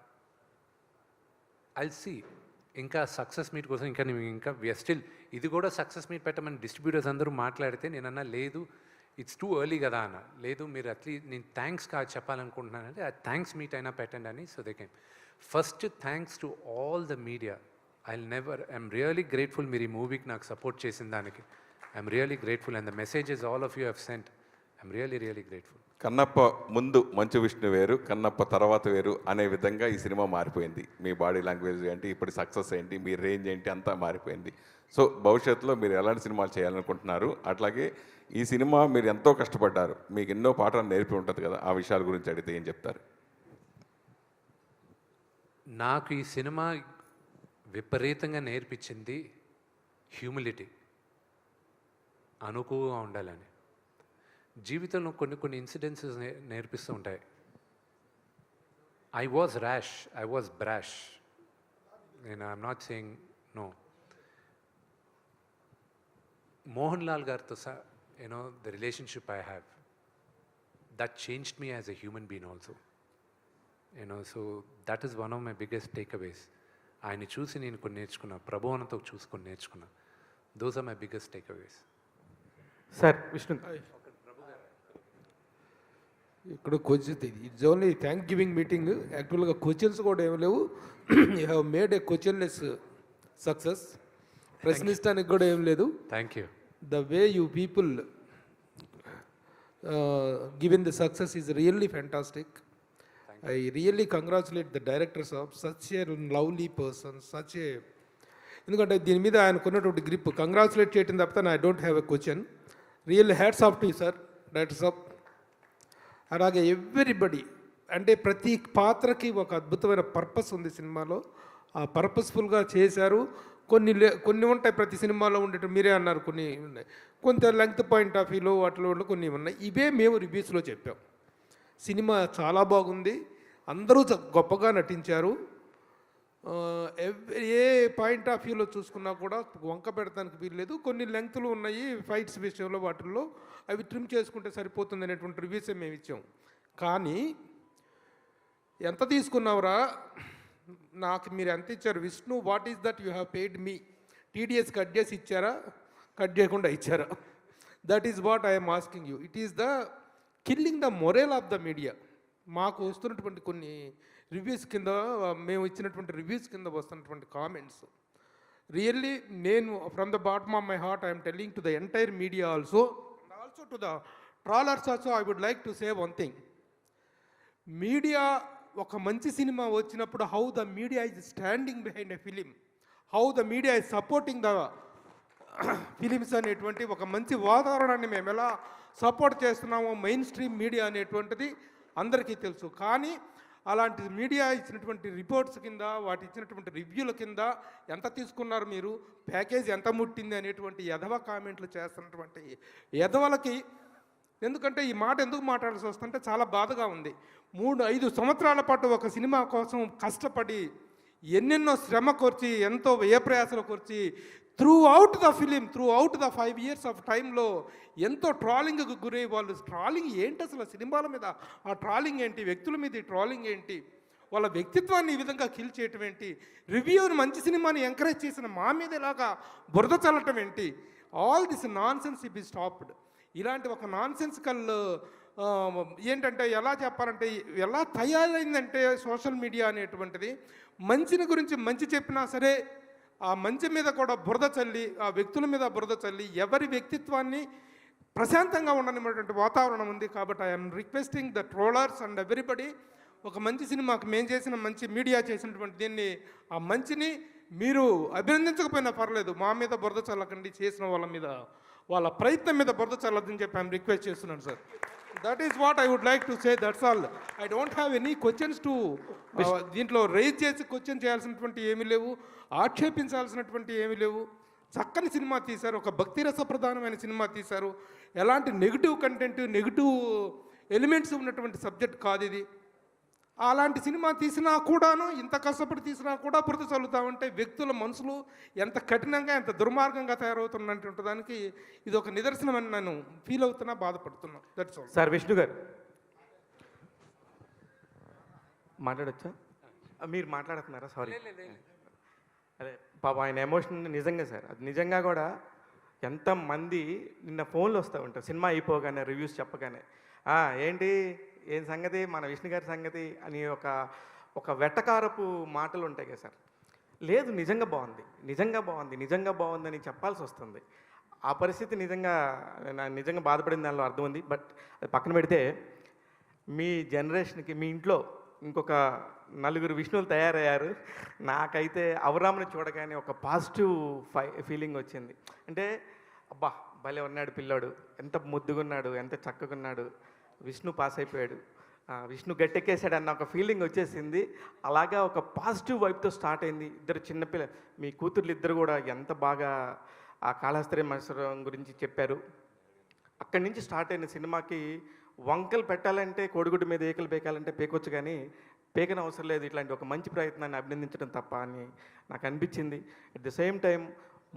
ఐల్ సీ ఇంకా సక్సెస్ మీట్ కోసం ఇంకా విఆర్ స్టిల్, ఇది కూడా సక్సెస్ మీట్ పెట్టమని డిస్ట్రిబ్యూటర్స్ అందరూ మాట్లాడితే నేనన్నా లేదు, ఇట్స్ టూ ఎర్లీ కదా అన్న. లేదు, మీరు అట్లీస్ట్ నేను థ్యాంక్స్ చెప్పాలనుకుంటున్నానంటే ఆ థ్యాంక్స్ మీట్ అయినా పెట్టండి అని. So they can first thanks to all the media. I'm really grateful మీరు ఈ మూవీకి నాకు సపోర్ట్ చేసిన దానికి. I'm really grateful and the messages all of you have sent. I'm really grateful. Kannappa ముందు మంచు విష్ణు వేరు, కన్నప్ప తర్వాత వేరు అనే విధంగా ఈ సినిమా మారిపోయింది. మీ బాడీ లాంగ్వేజ్ ఏంటి, ఇప్పుడు సక్సెస్ ఏంటి, మీ రేంజ్ ఏంటి, అంతా మారిపోయింది. సో భవిష్యత్తులో మీరు ఎలాంటి సినిమాలు చేయాలనుకుంటున్నారు? అట్లాగే ఈ సినిమా మీరు ఎంతో కష్టపడ్డారు, మీకు ఎన్నో పాఠాలు నేర్పి ఉంటుంది కదా, ఆ విషయాల గురించి అడిగితే ఏం చెప్తారు? నాకు ఈ సినిమా విపరీతంగా నేర్పించింది హ్యూమిలిటీ, అనుకువగా ఉండాలని. జీవితంలో కొన్ని ఇన్సిడెన్సెస్ నేర్పిస్తూ ఉంటాయి. I was brash. I'm not saying no. Mohan Lal గారితో the relationship I have, that changed me as a human being also. So that is one of my biggest takeaways. ఆయన్ని చూసి నేను కొన్ని నేర్చుకున్నా, ప్రభువునితో చూసుకొని నేర్చుకున్నా. Those are my biggest takeaways. Sir Vishnu, ఇక్కడ question, it's only thank giving meeting. యాక్చువల్గా క్వశ్చన్స్ కూడా ఏమి లేవు. You have made a questionless success. ప్రశ్నిస్తానికి కూడా ఏం లేదు. Thank you. The way you people given the success is really fantastic. I really congratulate the directors of such a lovely person, ఎందుకంటే దీని మీద ఆయనకున్నటువంటి గ్రిప్ కంగ్రాచులేట్ చేయటం తప్పితే I don't have a question. Really hats off to sir, directors of. అలాగే ఎవ్రీబడి, అంటే ప్రతి పాత్రకి ఒక అద్భుతమైన పర్పస్ ఉంది సినిమాలో. ఆ పర్పస్ఫుల్గా చేశారు. కొన్ని ఉంటాయి ప్రతి సినిమాలో ఉండేవి, మీరే అన్నారు కొన్ని ఉన్నాయి, కొంత లెంగ్త్ పాయింట్ ఆఫ్ వ్యూలో వాటిలో కొన్ని ఉన్నాయి. ఇవే మేము రివ్యూస్లో చెప్పాం. సినిమా చాలా బాగుంది, అందరూ గొప్పగా నటించారు. ఏ పాయింట్ ఆఫ్ వ్యూలో చూసుకున్నా కూడా వంక పెడతానికి వీల్లేదు. కొన్ని లెంగ్త్లు ఉన్నాయి ఫైట్స్ విషయంలో, వాటిల్లో అవి ట్రిమ్ చేసుకుంటే సరిపోతుంది అనేటువంటి రివ్యూసే మేము ఇచ్చాం. కానీ ఎంత తీసుకున్నావురా, నాకు మీరు ఎంత ఇచ్చారు Vishnu, what is that you have paid me? TDS cut చేసి ఇచ్చారా, కట్ చేయకుండా ఇచ్చారా? That is what I'm asking you. It is the killing the moral of the media. మాకు వస్తున్నటువంటి కొన్ని రివ్యూస్ కింద, మేము ఇచ్చినటువంటి రివ్యూస్ కింద వస్తున్నటువంటి కామెంట్స్, రియల్లీ నేను from the bottom of my heart I'm telling to the entire media also to the trollers also, I would like to say one thing. Media ఒక మంచి సినిమా వచ్చినప్పుడు how the media is standing behind a film, how the media is supporting the films అనేటువంటి ఒక మంచి వాతావరణాన్ని మేము ఎలా సపోర్ట్ చేస్తున్నామో మెయిన్ స్ట్రీమ్ మీడియా అనేటువంటిది అందరికీ తెలుసు. కానీ అలాంటి మీడియా ఇచ్చినటువంటి రిపోర్ట్స్ కింద, వాటి ఇచ్చినటువంటి రివ్యూల కింద ఎంత తీసుకున్నారు మీరు, ప్యాకేజ్ ఎంత ముట్టింది అనేటువంటి ఎదవ కామెంట్లు చేస్తున్నటువంటి ఎదవలకి, ఎందుకంటే ఈ మాట ఎందుకు మాట్లాడాల్సి వస్తుంటే చాలా బాధగా ఉంది. 3-5 సంవత్సరాల పాటు ఒక సినిమా కోసం కష్టపడి ఎన్నెన్నో శ్రమ కోర్చి, ఎంతో వ్యయప్రయాసలు కోర్చి, throughout the film, throughout the 5 years of టైంలో ఎంతో ట్రాలింగ్కి గురై, వాళ్ళు ట్రాలింగ్ ఏంటి అసలు, సినిమాల మీద ఆ ట్రాలింగ్ ఏంటి, వ్యక్తుల మీద ఈ ట్రాలింగ్ ఏంటి, వాళ్ళ వ్యక్తిత్వాన్ని ఈ విధంగా కిల్ చేయటం ఏంటి, రివ్యూని మంచి సినిమాని ఎంకరేజ్ చేసిన మా మీద ఇలాగా బురద చల్లటం ఏంటి, all this non sense B stopped. ఇలాంటి ఒక నాన్ సెన్సికల్ ఏంటంటే ఎలా చెప్పాలంటే, ఎలా తయారైందంటే సోషల్ మీడియా అనేటువంటిది, మంచిని గురించి మంచి చెప్పినా సరే ఆ మంచి మీద కూడా బురద చల్లి, ఆ వ్యక్తుల మీద బురద చల్లి, ఎవరి వ్యక్తిత్వాన్ని ప్రశాంతంగా ఉండనిటువంటి వాతావరణం ఉంది. కాబట్టి I'm requesting the trollers and everybody, ఒక మంచి సినిమాకి మేము చేసిన మంచి మీడియా చేసినటువంటి దీన్ని, ఆ మంచిని మీరు అభినందించకపోయినా పర్లేదు, మా మీద బురద చల్లకండి, చేసిన వాళ్ళ మీద, వాళ్ళ ప్రయత్నం మీద బురద చల్లదని చెప్పి ఐఎమ్ రిక్వెస్ట్ చేస్తున్నాను sir. That is what I would like to say, that's all. I don't have any questions to దీంట్లో రైజ్ చేసి క్వశ్చన్ చేయాల్సినటువంటి ఏమీ లేవు, ఆక్షేపించాల్సినటువంటి ఏమీ లేవు. చక్కని సినిమా తీశారు, ఒక భక్తిరస ప్రధానమైన సినిమా తీశారు. ఎలాంటి నెగిటివ్ కంటెంట్, నెగిటివ్ ఎలిమెంట్స్ ఉన్నటువంటి సబ్జెక్ట్ కాదు ఇది. అలాంటి సినిమా తీసినా కూడాను, ఇంత కష్టపడి తీసినా కూడా బురద చల్లుతామంటే వ్యక్తుల మనసులు ఎంత కఠినంగా, ఎంత దుర్మార్గంగా తయారవుతున్నటువంటి దానికి ఇది ఒక నిదర్శనం అని నేను ఫీల్ అవుతున్నా, బాధపడుతున్నా. That's all. సార్ విష్ణు గారు మాట్లాడచ్చా? మీరు మాట్లాడుతున్నారా? సారీ. అదే పాప ఆయన ఎమోషన్ నిజంగా సార్, అది నిజంగా కూడా ఎంతమంది నిన్న ఫోన్లు వస్తూ ఉంటారు సినిమా అయిపోగానే, రివ్యూస్ చెప్పగానే, ఏంటి ఏం సంగతి, మన విష్ణు గారి సంగతి అని ఒక వెటకారపు మాటలు ఉంటాయి కదా సార్. లేదు, నిజంగా బాగుంది, నిజంగా బాగుంది, నిజంగా బాగుందని చెప్పాల్సి వస్తుంది. ఆ పరిస్థితి నిజంగా బాధపడిన దానిలో అర్థం ఉంది. బట్ అది పక్కన పెడితే, మీ జనరేషన్కి మీ ఇంట్లో ఇంకొక 4 విష్ణువులు తయారయ్యారు. నాకైతే అవరాముని చూడగానే ఒక పాజిటివ్ ఫీలింగ్ వచ్చింది. అంటే అబ్బా భలే ఉన్నాడు పిల్లాడు, ఎంత ముద్దుగున్నాడు, ఎంత చక్కగున్నాడు, విష్ణు పాస్ అయిపోయాడు, విష్ణు గట్టెక్కేసాడు అన్న ఒక ఫీలింగ్ వచ్చేసింది. అలాగా ఒక పాజిటివ్ వైపుతో స్టార్ట్ అయింది. ఇద్దరు చిన్నపిల్ల, మీ కూతుర్లు ఇద్దరు కూడా ఎంత బాగా ఆ కాళహస్త్రి మత్సరం గురించి చెప్పారు. అక్కడి నుంచి స్టార్ట్ అయిన సినిమాకి వంకలు పెట్టాలంటే, కోడిగుడ్డు మీద ఏకలు పేకాలంటే పేకొచ్చు, కానీ పేకన అవసరం లేదు. ఇట్లాంటి ఒక మంచి ప్రయత్నాన్ని అభినందించడం తప్ప అని నాకు అనిపించింది. At the same time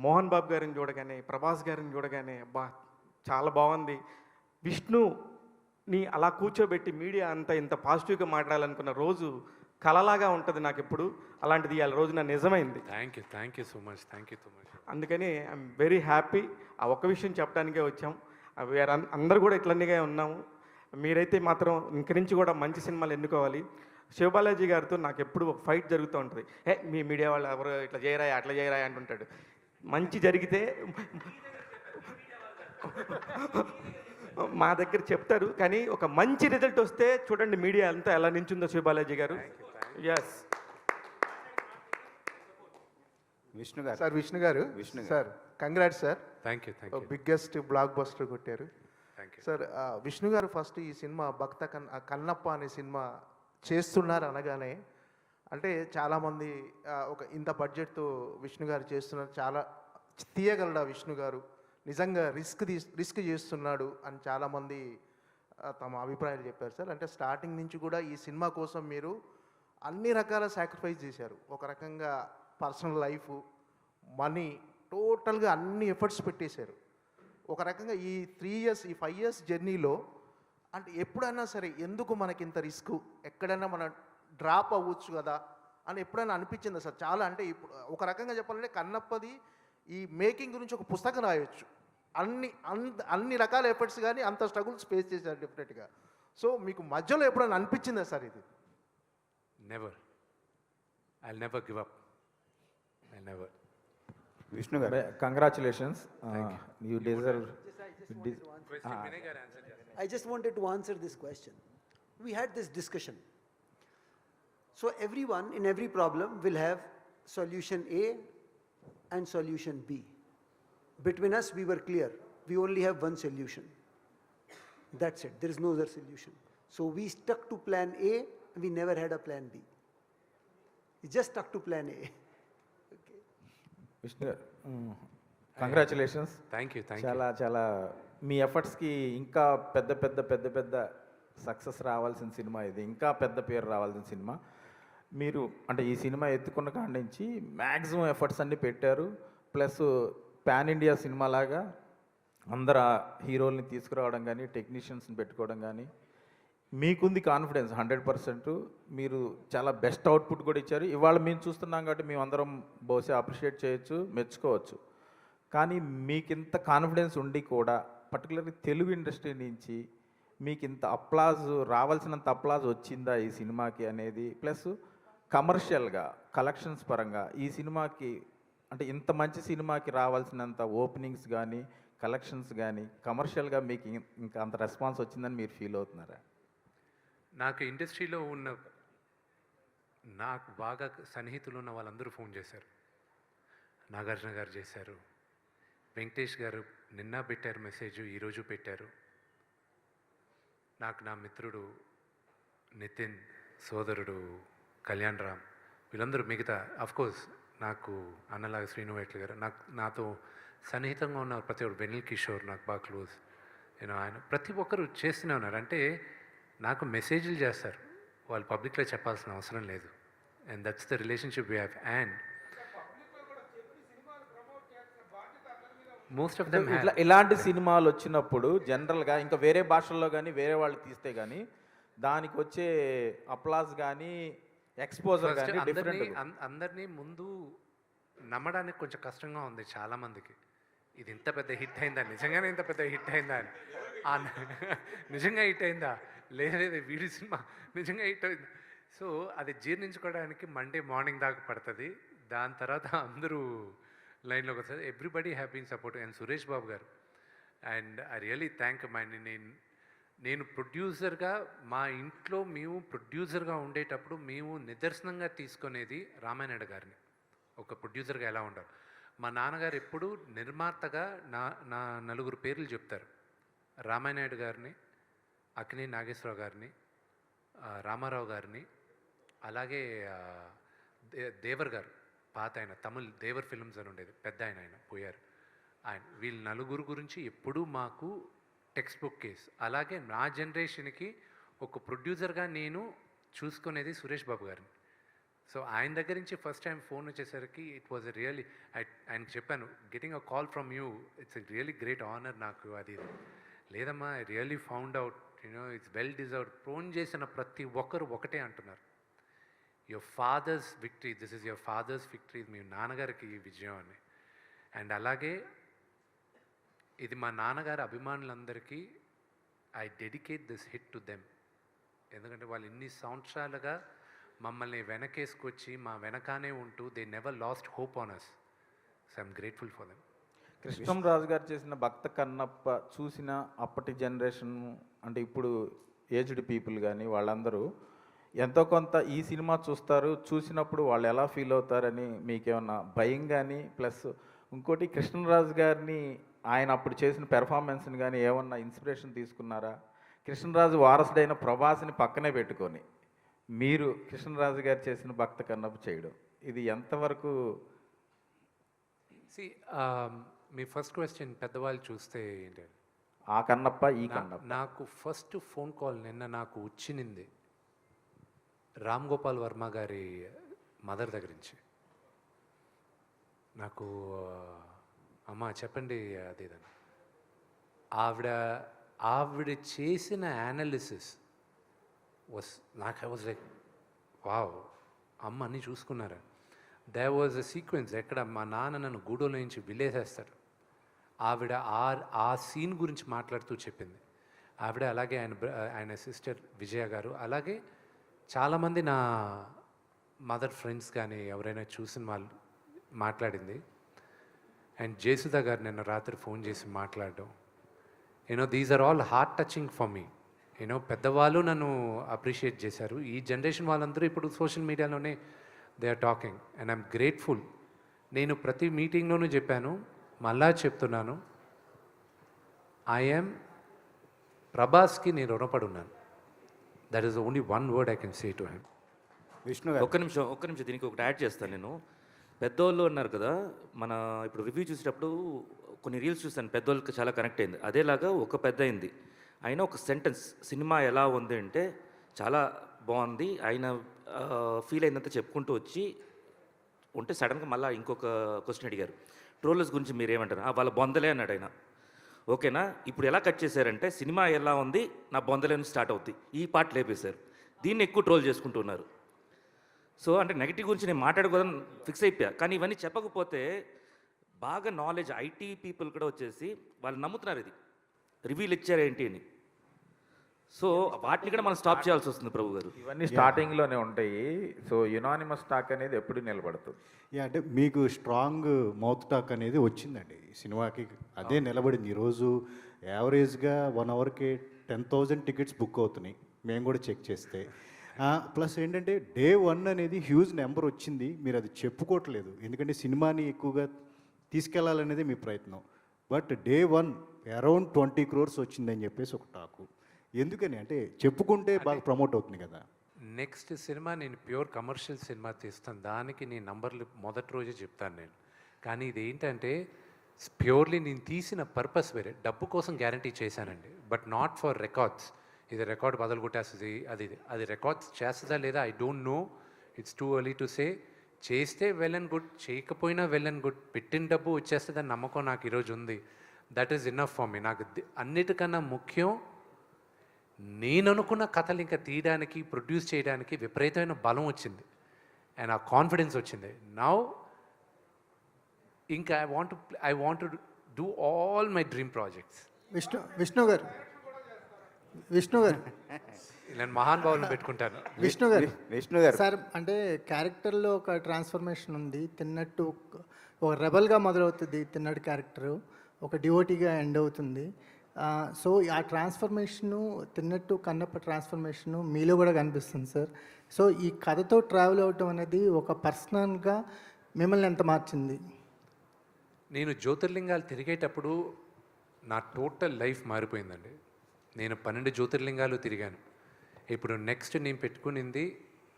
Mohan Babu గారిని చూడగానే, ప్రభాస్ గారిని చూడగానే అబ్బా చాలా బాగుంది. విష్ణుని అలా కూర్చోబెట్టి మీడియా అంతా ఇంత పాజిటివ్గా మాట్లాడాలనుకున్న రోజు కలలాగా ఉంటుంది నాకు ఎప్పుడు. అలాంటిది ఇవాళ రోజున నిజమైంది. Thank you so much. అందుకని ఐఎమ్ వెరీ హ్యాపీ. ఆ ఒక్క విషయం చెప్పడానికే వచ్చాం. అందరూ కూడా ఇట్లన్నీగా ఉన్నాము. మీరైతే మాత్రం ఇంక నుంచి కూడా మంచి సినిమాలు ఎన్నుకోవాలి. శివబాలాజీ గారితో నాకు ఎప్పుడు ఒక ఫైట్ జరుగుతూ ఉంటుంది. మీ మీడియా వాళ్ళు ఎవరు ఇట్లా చేయరా, అట్లా చేయరా అంటుంటాడు. మంచి జరిగితే మా దగ్గర చెప్తారు, కానీ ఒక మంచి రిజల్ట్ వస్తే చూడండి మీడియా అంతా ఎలా నించుందో శివబాలాజీ గారు. Yes Vishnu garu sir Vishnu garu sir congrats sir, thank you, thank you, biggest block buster కొట్టారు థ్యాంక్ యూ. సార్. విష్ణు గారు ఫస్ట్ ఈ సినిమా కన్నప్ప అనే సినిమా చేస్తున్నారు అనగానే, అంటే చాలామంది ఒక ఇంత బడ్జెట్తో విష్ణు గారు చేస్తున్నారు, చాలా తీయగలడా విష్ణు గారు, నిజంగా రిస్క్ చేస్తున్నాడు అని చాలామంది తమ అభిప్రాయాలు చెప్పారు సార్. అంటే స్టార్టింగ్ నుంచి కూడా ఈ సినిమా కోసం మీరు అన్ని రకాల సాక్రిఫైస్ చేశారు. ఒక రకంగా పర్సనల్ లైఫ్, మనీ, టోటల్గా అన్ని ఎఫర్ట్స్ పెట్టేశారు. ఒక రకంగా ఈ 3 years ఈ 5 years జర్నీలో అంటే ఎప్పుడైనా సరే ఎందుకు మనకి ఇంత రిస్క్, ఎక్కడైనా మనం డ్రాప్ అవ్వచ్చు కదా అని ఎప్పుడైనా అనిపించిందా సార్? చాలా అంటే ఇప్పుడు ఒక రకంగా చెప్పాలంటే కన్నప్పది ఈ మేకింగ్ గురించి ఒక పుస్తకం రాయొచ్చు. అన్ని రకాల ఎఫర్ట్స్ కానీ అంత స్ట్రగుల్స్ ఫేస్ చేశారు డెఫినెట్గా. సో మీకు మధ్యలో ఎప్పుడైనా అనిపించిందా సార్ ఇది? Never, I never give up, I never. Vishnu garu congratulations, you deserve. I just wanted to answer this question. We had this discussion. So everyone in every problem will have solution A and solution B. Between us, we were clear. We only have one solution. That's it. There is no other solution. So we stuck to plan A, and we never had a plan B. We just stuck to plan A. Vishnu garu congratulations. Thank you, thank you. చాలా చాలా మీ ఎఫర్ట్స్కి ఇంకా పెద్ద సక్సెస్ రావాల్సిన సినిమా ఇది, ఇంకా పెద్ద పేరు రావాల్సిన సినిమా. మీరు అంటే ఈ సినిమా ఎత్తుకున్న కాడి నుంచి మ్యాక్సిమం ఎఫర్ట్స్ అన్నీ పెట్టారు. ప్లస్ పాన్ ఇండియా సినిమా లాగా అందరు హీరోల్ని తీసుకురావడం కానీ, టెక్నీషియన్స్ని పెట్టుకోవడం కానీ, మీకుంది కాన్ఫిడెన్స్ 100%. మీరు చాలా బెస్ట్ అవుట్పుట్ కూడా ఇచ్చారు. ఇవాళ మేము చూస్తున్నాం కాబట్టి మేము అందరం బహుశా అప్రిషియేట్ చేయొచ్చు, మెచ్చుకోవచ్చు. కానీ మీకు ఇంత కాన్ఫిడెన్స్ ఉండి కూడా పర్టికులర్లీ తెలుగు ఇండస్ట్రీ నుంచి మీకు ఇంత అప్లాజ్, రావాల్సినంత అప్లాజ్ వచ్చిందా ఈ సినిమాకి అనేది, ప్లస్ కమర్షియల్గా కలెక్షన్స్ పరంగా ఈ సినిమాకి అంటే ఇంత మంచి సినిమాకి రావాల్సినంత ఓపెనింగ్స్ కానీ, కలెక్షన్స్ కానీ కమర్షియల్గా మీకు ఇంకా అంత రెస్పాన్స్ వచ్చిందని మీరు ఫీల్ అవుతున్నారా? నాకు ఇండస్ట్రీలో ఉన్న నాకు బాగా సన్నిహితులు ఉన్న వాళ్ళందరూ ఫోన్ చేశారు. నాగార్జున గారు చేశారు, వెంకటేష్ గారు నిన్న పెట్టారు మెసేజ్, ఈరోజు పెట్టారు. నాకు నా మిత్రుడు నితిన్, సోదరుడు కళ్యాణ్ రామ్, వీళ్ళందరూ మిగతా అఫ్కోర్స్ నాకు అన్నలాగా శ్రీనువైట్ల గారు, నాతో సన్నిహితంగా ఉన్న ప్రతి ఒక్కరు, వెనిల్ కిషోర్ నాకు బాగా క్లోజ్, నేను ఆయన ప్రతి ఒక్కరు చేస్తూనే ఉన్నారు. అంటే నాకు మెసేజ్లు చేస్తారు, వాళ్ళు పబ్లిక్లో చెప్పాల్సిన అవసరం లేదు. And that's the relationship we have. And most of them ఇలాంటి సినిమాలు వచ్చినప్పుడు జనరల్గా ఇంకా వేరే భాషల్లో కానీ వేరే వాళ్ళు తీస్తే కానీ దానికి వచ్చే అప్లాజ్ కానీ ఎక్స్పోజర్ కానీ అందరినీ ముందు నమ్మడానికి కొంచెం కష్టంగా ఉంది చాలామందికి. ఇది ఇంత పెద్ద హిట్ అయిందా, నిజంగానే ఇంత పెద్ద హిట్ అయిందా అని, నిజంగా హిట్ అయిందా, లేదు వీడి సినిమా నిజంగా హిట్ అయింది. సో అది జీర్ణించుకోవడానికి మండే మార్నింగ్ దాకా పడుతుంది. దాని తర్వాత అందరూ లైన్లోకి వస్తారు. Everybody have been support. And Suresh Babu garu, and I really thank నేను ప్రొడ్యూసర్గా మా ఇంట్లో మేము ప్రొడ్యూసర్గా ఉండేటప్పుడు మేము నిదర్శనంగా తీసుకునేది రామానాయుడు గారిని. ఒక ప్రొడ్యూసర్గా ఎలా ఉండాలి. మా నాన్నగారు ఎప్పుడు నిర్మాతగా నా నలుగురు పేర్లు చెప్తారు. రామానాయుడు గారిని, అక్కినే నాగేశ్వరరావు గారిని, రామారావు గారిని, అలాగే దేవర్ గారు, పాత ఆయన తమిళ్ దేవర్ ఫిల్మ్స్ అని ఉండేది, పెద్ద ఆయన పోయారు. వీళ్ళ నలుగురు గురించి ఎప్పుడూ మాకు టెక్స్ట్ బుక్ కేస్. అలాగే నా జనరేషన్కి ఒక ప్రొడ్యూసర్గా నేను చూసుకునేది సురేష్ బాబు గారిని. సో ఆయన దగ్గర నుంచి ఫస్ట్ టైం ఫోన్ వచ్చేసరికి ఇట్ వాజ్ రియలీ, ఆయనకి చెప్పాను, getting a call from you it's really great honour నాకు. అది లేదమ్మా, I really found out it's well deserved. Phone చేసిన ప్రతి ఒక్కరు ఒకటే అంటున్నారు, your father's victory, this is your father's victory, మీ నాన్నగారికి ఈ విజయం అని. అండ్ అలాగే ఇది మా నాన్నగారి అభిమానులందరికీ I dedicate this hit to them. ఎందుకంటే వాళ్ళు ఇన్ని సంవత్సరాలుగా మమ్మల్ని వెనకేసుకొచ్చి మా వెనకానే ఉంటూ they never lost hope on us. So I'm grateful for them. Krishnam Raju garu చేసిన భక్త కన్నప్ప చూసిన అప్పటి జనరేషన్ అంటే ఇప్పుడు ఏజ్డ్ పీపుల్ కానీ వాళ్ళందరూ ఎంతో కొంత ఈ సినిమా చూస్తారు, చూసినప్పుడు వాళ్ళు ఎలా ఫీల్ అవుతారని మీకేమన్నా భయం కానీ, ప్లస్ ఇంకోటి కృష్ణరాజు గారిని ఆయన అప్పుడు చేసిన పెర్ఫార్మెన్స్ని కానీ ఏమన్నా ఇన్స్పిరేషన్ తీసుకున్నారా? కృష్ణరాజు వారసుడైన ప్రభాస్ని పక్కనే పెట్టుకొని మీరు కృష్ణరాజు గారు చేసిన భక్త కన్నప్ప చేయడం ఇది ఎంతవరకు? సి మీ ఫస్ట్ క్వశ్చన్ పెద్దవాళ్ళు చూస్తే ఏంటి? ఆ కన్నప్ప ఈ కన్నప్ప నాకు ఫస్ట్ ఫోన్ కాల్ నిన్న నాకు వచ్చింది రామ్ గోపాల్ వర్మ గారి మదర్ దగ్గర నుంచి. నాకు అమ్మ చెప్పండి అది ఇదని. ఆవిడ చేసిన యానాలిసిస్ నాకు ఐ వాజ్ లైక్ వావ్, అమ్మ అన్నీ చూసుకున్నారా? దేర్ వాజ్ అ సీక్వెన్స్ ఎక్కడ మా నాన్న నన్ను గూడోలో నుంచి విలేసేస్తారు. ఆవిడ ఆ సీన్ గురించి మాట్లాడుతూ చెప్పింది. ఆవిడ అలాగే ఆయన సిస్టర్ విజయ గారు, అలాగే చాలామంది నా మదర్ ఫ్రెండ్స్ కానీ ఎవరైనా చూసిన వాళ్ళు మాట్లాడింది. అండ్ జయసుధా గారు నిన్న రాత్రి ఫోన్ చేసి మాట్లాడడం, these are all heart touching for me. పెద్దవాళ్ళు నన్ను అప్రిషియేట్ చేశారు. ఈ జనరేషన్ వాళ్ళందరూ ఇప్పుడు సోషల్ మీడియాలోనే they are talking and I'm grateful. నేను ప్రతి మీటింగ్లోనూ చెప్పాను, మళ్ళా చెప్తున్నాను, ఐఎమ్ ప్రభాస్కి నేను రుణపడి ఉన్నాను. That is only one word I can say to him. Vishnu గారు ఒక్క నిమిషం దీనికి ఒకటి యాడ్ చేస్తాను నేను. పెద్దోళ్ళు అన్నారు కదా, మన ఇప్పుడు రివ్యూ చూసేటప్పుడు కొన్ని రీల్స్ చూసాను, పెద్దోళ్ళకి చాలా కనెక్ట్ అయింది. అదేలాగా ఒక పెద్ద అయింది ఆయన ఒక సెంటెన్స్, సినిమా ఎలా ఉంది అంటే చాలా బాగుంది, ఆయన ఫీల్ అయినంత చెప్పుకుంటూ వచ్చి ఉంటే సడన్గా మళ్ళీ ఇంకొక క్వశ్చన్ అడిగారు, ట్రోలర్స్ గురించి మీరేమంటారు? వాళ్ళ బొందలే అన్నాడు ఆయన. ఓకేనా, ఇప్పుడు ఎలా కట్ చేశారంటే సినిమా ఎలా ఉంది నా బొందలేని స్టార్ట్ అవుతాయి, ఈ పార్ట్ లేపేశారు. దీన్ని ఎక్కువ ట్రోల్ చేసుకుంటున్నారు. సో అంటే నెగిటివ్ గురించి నేను మాట్లాడుకోవడం ఫిక్స్ అయిపోయా. కానీ ఇవన్నీ చెప్పకపోతే బాగా నాలెడ్జ్ ఐటీ పీపుల్ కూడా వచ్చేసి వాళ్ళు నమ్ముతున్నారు ఇది రివ్యూలు ఇచ్చారేంటి అని. సో వాటిని కూడా మనం స్టాప్ చేయాల్సి వస్తుంది ప్రభు గారు. ఇవన్నీ స్టార్టింగ్లోనే ఉంటాయి. సో యునానిమస్ టాక్ అనేది ఎప్పుడు నిలబడుతుంది. అంటే మీకు స్ట్రాంగ్ మౌత్ టాక్ అనేది వచ్చిందండి ఈ సినిమాకి, అదే నిలబడింది. ఈరోజు యావరేజ్గా 1 అవర్కి 10,000 టికెట్స్ బుక్ అవుతున్నాయి, మేము కూడా చెక్ చేస్తే. ప్లస్ ఏంటంటే డే 1 అనేది హ్యూజ్ నెంబర్ వచ్చింది, మీరు అది చెప్పుకోవట్లేదు ఎందుకంటే సినిమాని ఎక్కువగా తీసుకెళ్లాలనేది మీ ప్రయత్నం. బట్ డే 1 అరౌండ్ 20 crores వచ్చిందని చెప్పేసి ఒక టాకు. ఎందుకని అంటే చెప్పుకుంటే బాగా ప్రమోట్ అవుతుంది కదా. నెక్స్ట్ సినిమా నేను ప్యూర్ కమర్షియల్ సినిమా తీస్తాను, దానికి నేను నంబర్లు మొదటి రోజే చెప్తాను నేను. కానీ ఇది ఏంటంటే ప్యూర్లీ నేను తీసిన పర్పస్ వేరే, డబ్బు కోసం గ్యారంటీ చేశానండి, బట్ నాట్ ఫర్ రికార్డ్స్. ఇది రికార్డ్ బదులు కొట్టేస్తుంది, అది రికార్డ్స్ చేస్తుందా లేదా I don't know, it's too early to say. చేస్తే వెల్ అండ్ గుడ్, చేయకపోయినా వెల్ అండ్ గుడ్, పెట్టిన డబ్బు వచ్చేస్తుందని నమ్మకం నాకు ఈరోజు ఉంది. That is enough for me. నాకు అన్నిటికన్నా ముఖ్యం నేను అనుకున్న కథలు ఇంకా తీయడానికి, ప్రొడ్యూస్ చేయడానికి విపరీతమైన బలం వచ్చింది అండ్ ఆ కాన్ఫిడెన్స్ వచ్చింది. నౌ ఇంకా I want to do all my dream projects. Vishnu గారు నేను మహానుభావులను పెట్టుకుంటాను. విష్ణు గారు సార్, అంటే క్యారెక్టర్లో ఒక ట్రాన్స్ఫర్మేషన్ ఉంది. తిన్నట్టు ఒక రెబల్గా మొదలవుతుంది తిన్నట్టు క్యారెక్టరు, ఒక డివోటీగా ఎండ్ అవుతుంది. సో ఆ ట్రాన్స్ఫర్మేషను తిన్నట్టు కన్నప్ప ట్రాన్స్ఫర్మేషను మీలో కూడా కనిపిస్తుంది సార్. సో ఈ కథతో ట్రావెల్ అవటం అనేది ఒక పర్సనల్గా మిమ్మల్ని ఎంత మార్చింది? నేను జ్యోతిర్లింగాలు తిరిగేటప్పుడు నా టోటల్ లైఫ్ మారిపోయిందండి. నేను 12 జ్యోతిర్లింగాలు తిరిగాను. ఇప్పుడు నెక్స్ట్ నేను పెట్టుకునింది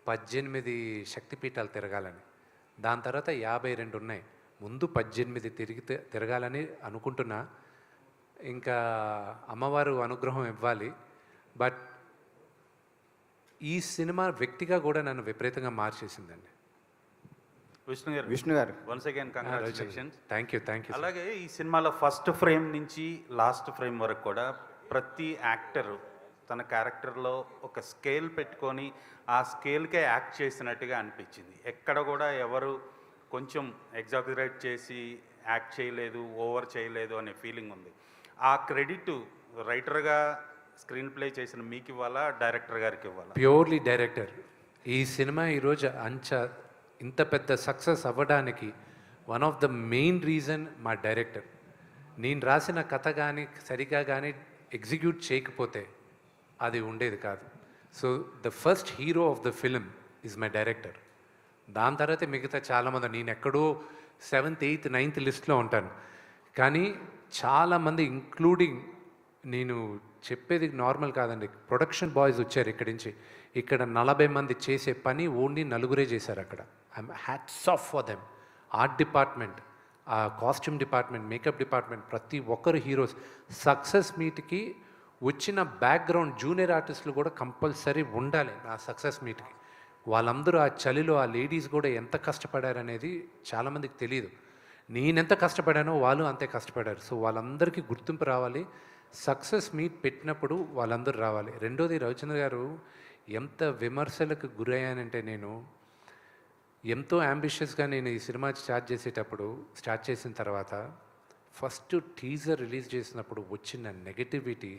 18 శక్తిపీఠాలు తిరగాలని. దాని తర్వాత 52 ఉన్నాయి. ముందు 18 తిరగాలని అనుకుంటున్నా. ఇంకా అమ్మవారు అనుగ్రహం ఇవ్వాలి. బట్ ఈ సినిమా వ్యక్తిగా కూడా నన్ను విపరీతంగా మార్చేసిందండి. విష్ణు గారు once again congratulations. Thank you. అలాగే ఈ సినిమాలో ఫస్ట్ ఫ్రేమ్ నుంచి లాస్ట్ ఫ్రేమ్ వరకు కూడా ప్రతి యాక్టర్ తన క్యారెక్టర్లో ఒక స్కేల్ పెట్టుకొని ఆ స్కేల్కే యాక్ట్ చేసినట్టుగా అనిపించింది. ఎక్కడ కూడా ఎవరు కొంచెం ఎగ్జాగరేట్ చేసి యాక్ట్ చేయలేదు, ఓవర్ చేయలేదు అనే ఫీలింగ్ ఉంది. ఆ క్రెడిట్ రైటర్గా స్క్రీన్ ప్లే చేసిన మీకు ఇవ్వాలా, డైరెక్టర్ గారికి ఇవ్వాలా? Purely director. ఈ సినిమా ఈరోజు ఇంత పెద్ద సక్సెస్ అవ్వడానికి one of the main reason మా డైరెక్టర్. నేను రాసిన కథ కానీ సరిగా కానీ ఎగ్జిక్యూట్ చేయకపోతే అది ఉండేది కాదు. So the first hero of the film is my director. దాని తర్వాతే మిగతా చాలామంది, నేను ఎక్కడో 7th 8th 9th లిస్ట్లో ఉంటాను. కానీ చాలామంది ఇంక్లూడింగ్, నేను చెప్పేది నార్మల్ కాదండి, ప్రొడక్షన్ బాయ్స్ వచ్చారు ఇక్కడి నుంచి. ఇక్కడ 40 మంది చేసే పని ఓన్లీ 4 చేశారు అక్కడ. I'm hats off for them. Art department, ఆ కాస్ట్యూమ్ డిపార్ట్మెంట్, మేకప్ డిపార్ట్మెంట్, ప్రతి ఒక్కరు హీరోస్. సక్సెస్ మీట్కి వచ్చిన బ్యాక్గ్రౌండ్ జూనియర్ ఆర్టిస్టులు కూడా కంపల్సరీ ఉండాలి నా సక్సెస్ మీట్కి. వాళ్ళందరూ ఆ చలిలో ఆ లేడీస్ కూడా ఎంత కష్టపడారనేది చాలామందికి తెలియదు. నేనెంత కష్టపడానో వాళ్ళు అంతే కష్టపడారు. సో వాళ్ళందరికీ గుర్తింపు రావాలి. సక్సెస్ మీట్ పెట్టినప్పుడు వాళ్ళందరూ రావాలి. రెండోది, రవిచంద్ర గారు ఎంత విమర్శలకు గురయ్యానంటే, నేను ఎంతో యాంబిషియస్గా నేను ఈ సినిమా స్టార్ట్ చేసిన తర్వాత ఫస్ట్ టీజర్ రిలీజ్ చేసినప్పుడు వచ్చిన నెగటివిటీ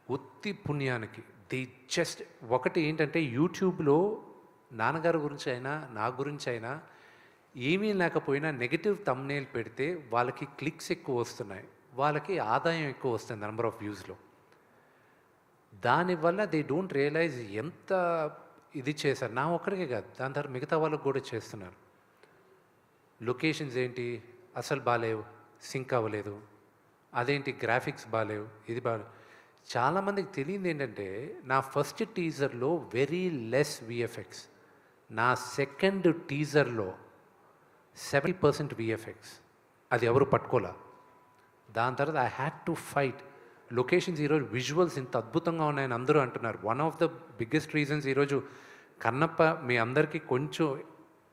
ఒత్తి పుణ్యానికి. ది జస్ట్ ఒకటి ఏంటంటే, యూట్యూబ్లో నాన్నగారి గురించి అయినా నా గురించి అయినా ఏమీ లేకపోయినా నెగటివ్ థంబ్నెయిల్ పెడితే వాళ్ళకి క్లిక్స్ ఎక్కువ వస్తున్నాయి, వాళ్ళకి ఆదాయం ఎక్కువ వస్తుంది నెంబర్ ఆఫ్ వ్యూస్లో. దానివల్ల దే డోంట్ రియలైజ్ ఎంత ఇది చేశారు. నా ఒక్కడికే కాదు, దాని తర్వాత మిగతా వాళ్ళకు కూడా చేస్తున్నారు. లొకేషన్స్ ఏంటి అసలు బాగాలేవు, సింక్ అవ్వలేదు, అదేంటి గ్రాఫిక్స్ బాగాలేవు, ఇది బాగాలేవు. చాలామందికి తెలియదు ఏంటంటే, నా ఫస్ట్ టీజర్లో వెరీ లెస్ విఎఫ్ఎక్స్, నా సెకండ్ టీజర్లో 70% విఎఫ్ఎక్స్. అది ఎవరు పట్టుకోలే. దాని తర్వాత I had to fight. Locations ఈరోజు విజువల్స్ ఇంత అద్భుతంగా ఉన్నాయని అందరూ అంటున్నారు. One of the biggest reasons ఈరోజు కన్నప్ప మీ అందరికీ కొంచెం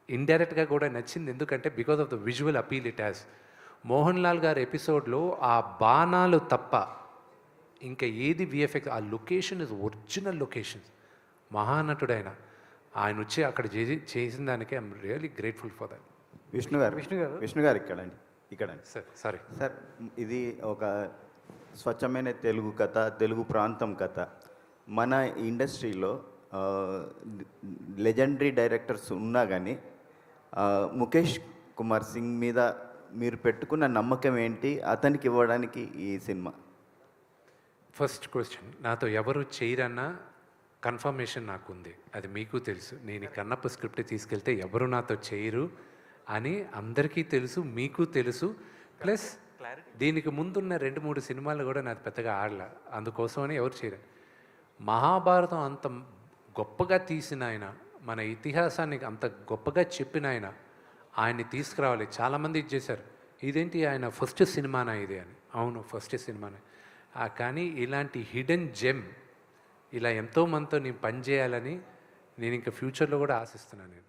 ఇండైరెక్ట్గా కూడా నచ్చింది. ఎందుకంటే because of the visual appeal it has. Mohan Lal గారి ఎపిసోడ్లో ఆ బాణాలు తప్ప ఇంకా ఏది విఎఫ్ఎక్స్, ఆ లొకేషన్ ఇస్ ఒరిజినల్ లొకేషన్. మహానటుడైన ఆయన వచ్చి అక్కడ చేసిన దానికి I'm really grateful for that. Vishnu గారు ఇక్కడండి సార్, సారీ సార్, ఇది ఒక స్వచ్ఛమైన తెలుగు కథ, తెలుగు ప్రాంతం కథ. మన ఇండస్ట్రీలో లెజెండరీ డైరెక్టర్స్ ఉన్నా కానీ ముఖేష్ కుమార్ సింగ్ మీద మీరు పెట్టుకున్న నమ్మకం ఏంటి, అతనికి ఇవ్వడానికి ఈ సినిమా? ఫస్ట్ క్వశ్చన్, నాతో ఎవరు చేయరన్నా కన్ఫర్మేషన్ నాకుంది, అది మీకు తెలుసు. నేను ఈ కన్నప్ప స్క్రిప్ట్ తీసుకెళ్తే ఎవరు నాతో చేయరు అని అందరికీ తెలుసు, మీకు తెలుసు. ప్లస్ దీనికి ముందున్న 2-3 సినిమాలు కూడా నాకు పెద్దగా ఆడలే, అందుకోసమని ఎవరు చేయరు. మహాభారతం అంత గొప్పగా తీసిన ఆయన, మన ఇతిహాసాన్ని అంత గొప్పగా చెప్పిన ఆయన్ని తీసుకురావాలి. చాలామంది ఇది చేశారు, ఇదేంటి ఆయన ఫస్ట్ సినిమానా ఇది అని. అవును, ఫస్ట్ సినిమానే. కానీ ఇలాంటి హిడెన్ జెమ్ ఇలా ఎంతోమందితో నేను పనిచేయాలని నేను ఇంకా ఫ్యూచర్లో కూడా ఆశిస్తున్నాను. నేను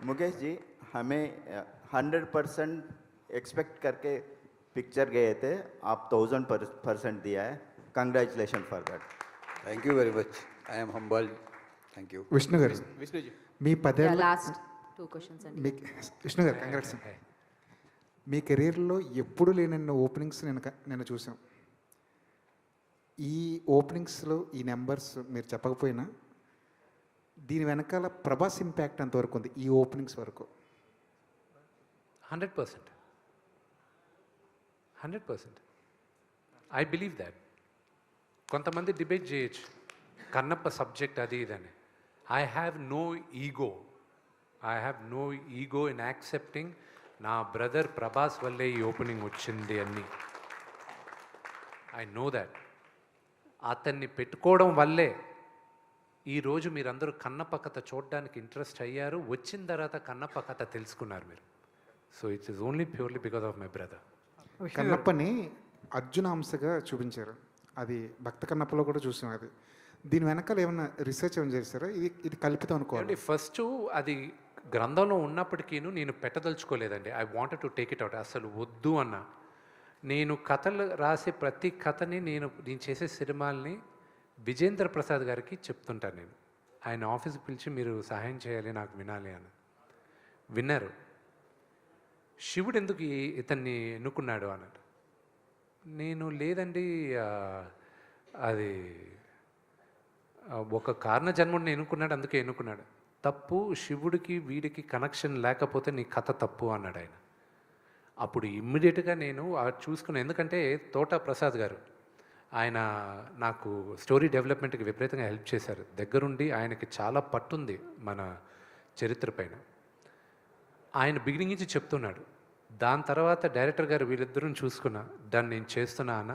मुकेश जी हमें 100% एक्सपेक्ट करके पिक्चर गए थे, आप 1000% दिया है. Congratulation for that. Thank you very much. I am humble. Thank you. Vishnu గారు, మీ 10 ఏళ్ళ లాస్ట్ 2 క్వశ్చన్స్ అండి. విష్ణు గారు కంగ్రాట్స్. మీ కెరీర్లో ఎప్పుడు లేనన్న ఓపెనింగ్స్ నేను చూసాం. ఈ ఓపెనింగ్స్లో ఈ నెంబర్స్ మీరు చెప్పకపోయినా దీని వెనకాల ప్రభాస్ ఇంపాక్ట్ అంతవరకు ఉంది ఈ ఓపెనింగ్స్ వరకు? 100%. I believe that. కొంతమంది డిబేట్ చేయొచ్చు కన్నప్ప సబ్జెక్ట్ అది ఇదని. I have no ego in accepting నా బ్రదర్ ప్రభాస్ వల్లే ఈ ఓపెనింగ్ వచ్చింది అని. I know that. అతన్ని పెట్టుకోవడం వల్లే ఈరోజు మీరందరూ కన్నప్ప కథ చూడడానికి ఇంట్రెస్ట్ అయ్యారు. వచ్చిన తర్వాత కన్నప్ప కథ తెలుసుకున్నారు మీరు. So it's is only purely because of my brother. కన్నప్పని అర్జున అంశగా చూపించారు, అది భక్త కన్నప్పలో కూడా చూసాం. అది దీని వెనకాల ఏమైనా రీసెర్చ్ ఏమైనా చేశారా? ఇది కల్పితం అనుకోవాలి. ఫస్ట్ అది గ్రంథంలో ఉన్నప్పటికీ నేను పెట్టదలుచుకోలేదండి. I wanted to take it out. అసలు వద్దు అన్న. నేను కథలు రాసే ప్రతి కథని నేను చేసే సినిమాల్ని విజేంద్ర ప్రసాద్ గారికి చెప్తుంటాను. నేను ఆయన ఆఫీస్కి పిలిచి మీరు సహాయం చేయాలి, నాకు వినాలి అని. విన్నారు. శివుడు ఎందుకు ఇతన్ని ఎన్నుకున్నాడు అన్నాడు. నేను లేదండి, అది ఒక కారణ జన్ముడిని ఎన్నుకున్నాడు, అందుకే ఎన్నుకున్నాడు. తప్పు, శివుడికి వీడికి కనెక్షన్ లేకపోతే నీ కథ తప్పు అన్నాడు ఆయన. అప్పుడు ఇమ్మీడియట్గా నేను చూసుకున్నాను. ఎందుకంటే తోట ప్రసాద్ గారు ఆయన నాకు స్టోరీ డెవలప్మెంట్కి విపరీతంగా హెల్ప్ చేశారు. దగ్గరుండి ఆయనకి చాలా పట్టుంది మన చరిత్ర పైన. ఆయన బిగినింగ్ నుంచి చెప్తున్నాడు. దాని తర్వాత డైరెక్టర్ గారు వీళ్ళిద్దరూ చూసుకున్నా, దాన్ని నేను చేస్తున్నా అన్న,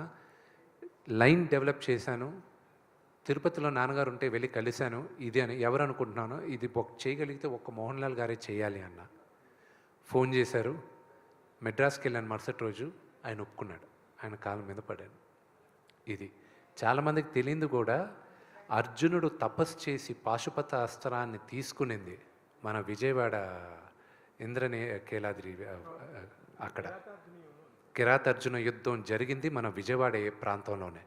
లైన్ డెవలప్ చేశాను. తిరుపతిలో నాన్నగారు ఉంటే వెళ్ళి కలిశాను. ఇది అని ఎవరు అనుకుంటున్నానో ఇది చేయగలిగితే ఒక్క మోహన్ లాల్ గారే చేయాలి అన్న. ఫోన్ చేశారు, మెడ్రాస్కి వెళ్ళాను మరుసటి రోజు. ఆయన ఒప్పుకున్నాడు, ఆయన కాళ్ళ మీద పడాను. ఇది చాలామందికి తెలియదు కూడా, అర్జునుడు తపస్సు చేసి పాశుపత అస్త్రాన్ని తీసుకునింది మన విజయవాడ ఇంద్రనే కేలాద్రి అక్కడ కిరాతార్జున యుద్ధం జరిగింది మన విజయవాడ ప్రాంతంలోనే.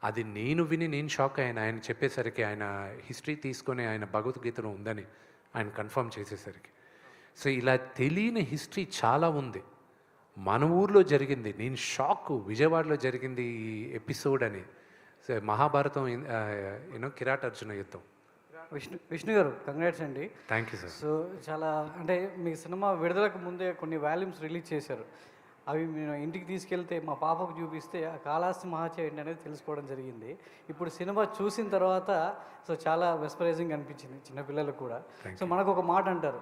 అది నేను విని నేను షాక్ అయ్యాను. ఆయన చెప్పేసరికి, ఆయన హిస్టరీ తీసుకొని ఆయన భగవద్గీతలో ఉందని ఆయన కన్ఫర్మ్ చేసేసరికి. సో ఇలా తెలియని హిస్టరీ చాలా ఉంది. మన ఊర్లో జరిగింది, నేను షాక్. విజయవాడలో జరిగింది ఈ ఎపిసోడ్ అని. సో మహాభారతం కిరాటార్జున యుద్ధం. విష్ణు గారు కంగ్రాట్స్ అండి. Thank you sir. సో చాలా అంటే మీ సినిమా విడుదలకు ముందే కొన్ని వాల్యూమ్స్ రిలీజ్ చేశారు. అవి మేము ఇంటికి తీసుకెళ్తే మా పాపకు చూపిస్తే ఆ కాళహస్తి మహాచే ఏంటి అనేది తెలుసుకోవడం జరిగింది. ఇప్పుడు సినిమా చూసిన తర్వాత సో చాలా మెస్పరైజింగ్ అనిపించింది చిన్నపిల్లలకు కూడా. సో మనకు ఒక మాట అంటారు,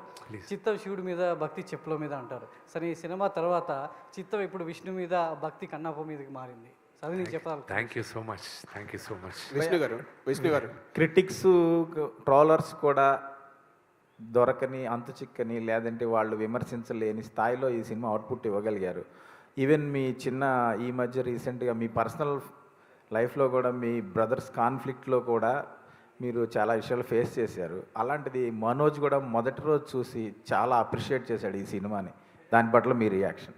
చిత్తం శివుడి మీద, భక్తి చెప్పుల మీద అంటారు. సరే ఈ సినిమా తర్వాత చిత్తం ఇప్పుడు విష్ణు మీద, భక్తి కన్నప్ప మీదకి మారింది. అది నేను చెప్పాలి. Thank you so much, thank you so much. Vishnu గారు క్రిటిక్స్, ట్రోలర్స్ కూడా దొరకని, అంతు చిక్కని, లేదంటే వాళ్ళు విమర్శించలేని స్థాయిలో ఈ సినిమా అవుట్పుట్ ఇవ్వగలిగారు. ఈవెన్ మీ ఈ మధ్య రీసెంట్గా మీ పర్సనల్ లైఫ్లో కూడా మీ బ్రదర్స్ కాన్ఫ్లిక్ట్లో కూడా మీరు చాలా విషయాలు ఫేస్ చేశారు. అలాంటిది మనోజ్ కూడా మొదటి రోజు చూసి చాలా అప్రిషియేట్ చేశాడు ఈ సినిమాని. దాని పట్ల మీ reaction?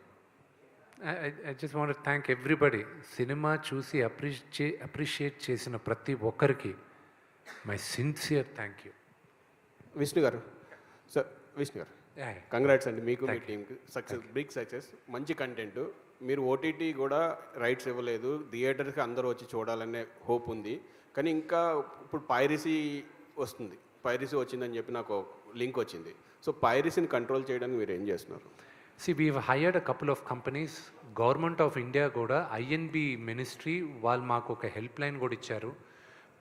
I just want to thank everybody. Cinema చూసి అప్రిషియేట్ చేసిన ప్రతి ఒక్కరికి my sincere thank you. Vishnu garu, sir Vishnu garu congrats అండి మీకు, మీ టీంకి. సక్సెస్, బిగ్ సక్సెస్, మంచి కంటెంట్. మీరు ఓటీటీ కూడా రైట్స్ ఇవ్వలేదు, థియేటర్కి అందరూ వచ్చి చూడాలనే హోప్ ఉంది. కానీ ఇంకా ఇప్పుడు పైరసీ వస్తుంది, పైరసీ వచ్చిందని చెప్పి నాకు లింక్ వచ్చింది. సో పైరసీని కంట్రోల్ చేయడానికి మీరు ఏం చేస్తున్నారు? See, we've hired a couple of companies. Government of India కూడా ఐఎన్బి మినిస్ట్రీ వాళ్ళు మాకు ఒక హెల్ప్ లైన్ కూడా ఇచ్చారు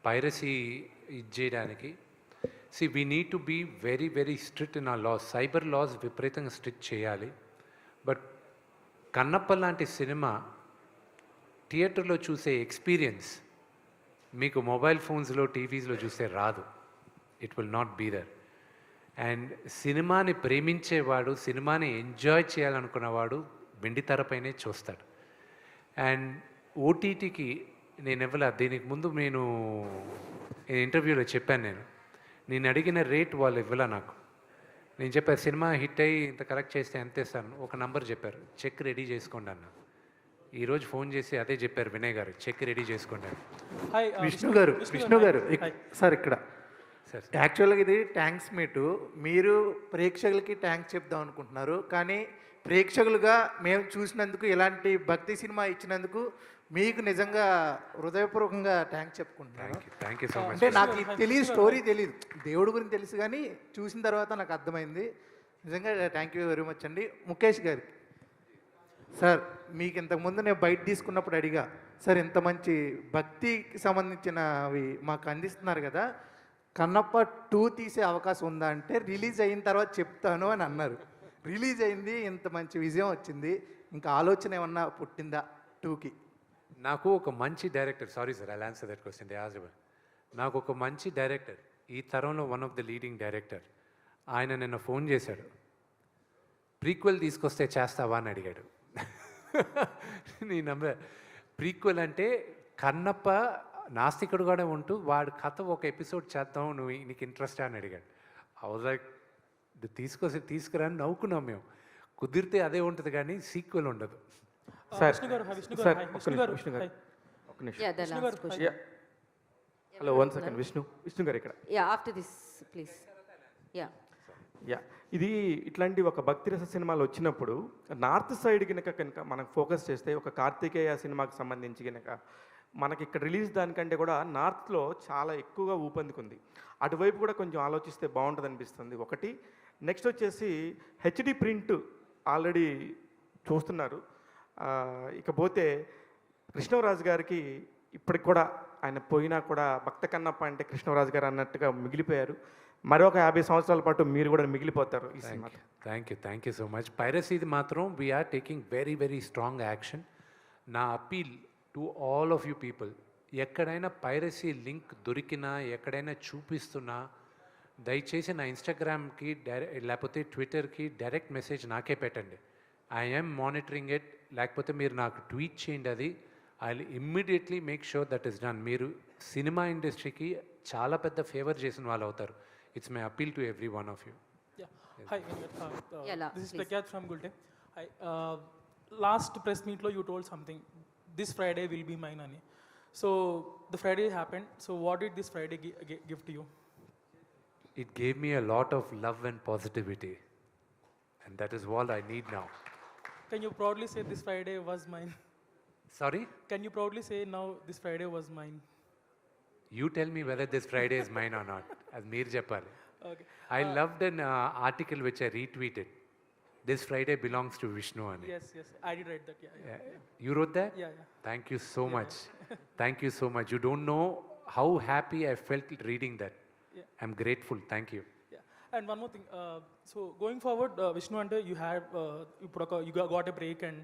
పైరసీ ఇది చేయడానికి. See, we need to be very, very strict in our laws. Cyber laws విపరీతంగా స్ట్రిక్ట్ చేయాలి. బట్ కన్నప్ప లాంటి సినిమా థియేటర్లో చూసే ఎక్స్పీరియన్స్ మీకు మొబైల్ ఫోన్స్లో, టీవీస్లో చూస్తే రాదు. It will not be there. And సినిమాని ప్రేమించేవాడు, సినిమాని ఎంజాయ్ చేయాలనుకున్నవాడు వెండితెరపైనే చూస్తాడు. అండ్ ఓటీటీకి నేను ఇవ్వలే. దీనికి ముందు నేను ఇంటర్వ్యూలో చెప్పాను, నేను అడిగిన రేట్ వాళ్ళు ఇవ్వలే నాకు. నేను చెప్పాను సినిమా హిట్ అయ్యి ఇంత కలెక్ట్ చేస్తే ఎంత ఇస్తాను, ఒక నంబర్ చెప్పారు, చెక్ రెడీ చేసుకోండి అన్న. ఈరోజు ఫోన్ చేసి అదే చెప్పారు వినయ్ గారు, చెక్ రెడీ చేసుకోండి. విష్ణు గారు సార్ ఇక్కడ యాక్చువల్గా ఇది థ్యాంక్స్ మీటు. మీరు ప్రేక్షకులకి థ్యాంక్స్ చెప్దాం అనుకుంటున్నారు, కానీ ప్రేక్షకులుగా మేము చూసినందుకు, ఇలాంటి భక్తి సినిమా ఇచ్చినందుకు మీకు నిజంగా హృదయపూర్వకంగా థ్యాంక్స్ చెప్పుకుంటున్నాను. Thank you so much. అంటే నాకు తెలియదు, స్టోరీ తెలియదు, దేవుడి గురించి తెలుసు, కానీ చూసిన తర్వాత నాకు అర్థమైంది. నిజంగా థ్యాంక్ యూ వెరీ మచ్ అండి. ముఖేష్ గారికి సార్, మీకు ఇంతకుముందు నేను బయట తీసుకున్నప్పుడు అడిగా, సార్ ఇంత మంచి భక్తికి సంబంధించినవి మాకు అందిస్తున్నారు కదా, కన్నప్ప 2 తీసే అవకాశం ఉందా అంటే రిలీజ్ అయిన తర్వాత చెప్తాను అని అన్నారు. రిలీజ్ అయింది, ఇంత మంచి విజయం వచ్చింది, ఇంకా ఆలోచన ఏమన్నా పుట్టిందా 2కి? నాకు ఒక మంచి director, sorry sir I answer that question. నాకు ఒక మంచి డైరెక్టర్, ఈ తరంలో one of the leading director, ఆయన నిన్న ఫోన్ చేశాడు, ప్రీక్వెల్ తీసుకొస్తే చేస్తావా అని అడిగాడు. నేను ప్రీక్వెల్ అంటే కన్నప్ప నాస్తికుడుగానే ఉంటూ వాడి కథ ఒక ఎపిసోడ్ చేద్దాం, నువ్వు నీకు ఇంట్రెస్ట్ అని అడిగాడు. లైక్ తీసుకురా అని నవ్వుకున్నాం మేము. కుదిరితే అదే ఉంటుంది కానీ సీక్వెల్ ఉండదు. Hello, 1 second. విష్ణు గారు ఇక్కడ. ఇది ఇట్లాంటి ఒక భక్తిరస సినిమాలు వచ్చినప్పుడు నార్త్ సైడ్ కనుక మనకు ఫోకస్ చేస్తే, ఒక కార్తికేయ సినిమాకి సంబంధించి కనుక మనకి ఇక్కడ రిలీజ్ దానికంటే కూడా నార్త్లో చాలా ఎక్కువగా ఊపందుకుంది. అటువైపు కూడా కొంచెం ఆలోచిస్తే బాగుంటుంది అనిపిస్తుంది ఒకటి. నెక్స్ట్ వచ్చేసి హెచ్డి ప్రింట్ ఆల్రెడీ చూస్తున్నారు. ఇకపోతే కృష్ణరాజు గారికి ఇప్పటికి కూడా ఆయన పోయినా కూడా భక్త కన్నప్ప అంటే కృష్ణరాజు గారు అన్నట్టుగా మిగిలిపోయారు. మరొక 50 సంవత్సరాల పాటు మీరు కూడా మిగిలిపోతారు ఈ cinema. Thank you so much. పైరసీది మాత్రం we're taking very very strong action. నా appeal to all of you people, ఎక్కడైనా పైరసీ లింక్ దొరికినా ఎక్కడైనా చూపిస్తున్నా దయచేసి నా ఇన్స్టాగ్రామ్కి లేకపోతే ట్విట్టర్కి డైరెక్ట్ మెసేజ్ నాకే పెట్టండి. I'm monitoring it. లేకపోతే మీరు నాకు ట్వీట్ చేయండి, అది I will immediately make sure that is done. మీరు సినిమా ఇండస్ట్రీకి చాలా పెద్ద ఫేవర్ చేసిన వాళ్ళు అవుతారు. It's my appeal to every one of you. Hi, this is Prakyat from Gulte. Hi, last press meet lo you told something. This Friday will be mine ani. So the Friday happened. So what did this Friday give to you? It gave me a lot of love and positivity, and that is all I need now. Can you proudly say this Friday was mine? Sorry? Can you proudly say now this Friday was mine? You tell me whether this Friday is mine or not. As meer cheppali. Okay. I loved an article which I retweeted. This Friday belongs to Vishnu ani. Yes, I did write that. Yeah. You wrote that? Yeah. Thank you so much. Thank you so much. You don't know how happy I felt reading that. Yeah. I'm grateful. Thank you. Yeah. And one more thing. So going forward, Vishnu ante you had you got a break, and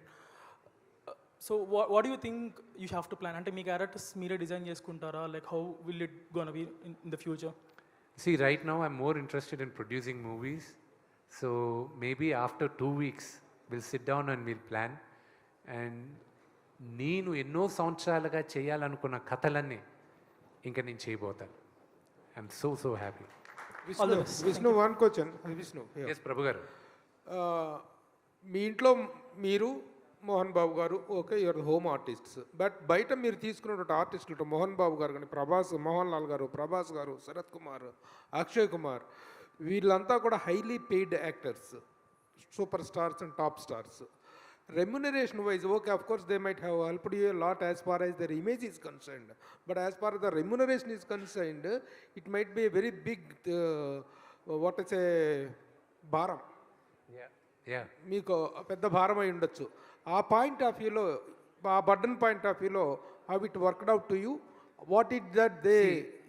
so what do you think you have to plan? Ante mee characters meere design cheskuntara, like how will it gonna be in the future? See, right now I'm more interested in producing movies. So maybe after 2 weeks, we'll sit down and we'll plan. And నేను ఎన్నో సంవత్సరాలుగా చేయాలనుకున్న కథలన్నీ ఇంకా నేను చేయబోతాను. I'm so happy. Vishnu one question. Vishnu, yes Prabhu garu. మీ ఇంట్లో మీరు Mohan Babu garu okay, your home artists. But బయట మీరు తీసుకున్నటువంటి ఆర్టిస్టులు మోహన్ బాబు గారు కానీ, మోహన్ లాల్ గారు, ప్రభాస్ గారు, శరత్ కుమార్, అక్షయ్ కుమార్, వీళ్ళంతా కూడా highly paid actors, super stars and top stars. Remuneration wise okay, of course they might have helped you lot as far as their image is concerned, but as far the remuneration is concerned it might be very big what is a భారం. మీకు పెద్ద భారం అయి ఉండొచ్చు. ఆ పాయింట్ ఆఫ్ వ్యూలో, ఆ బర్డన్ పాయింట్ ఆఫ్ వ్యూలో how it worked out to you? What is that they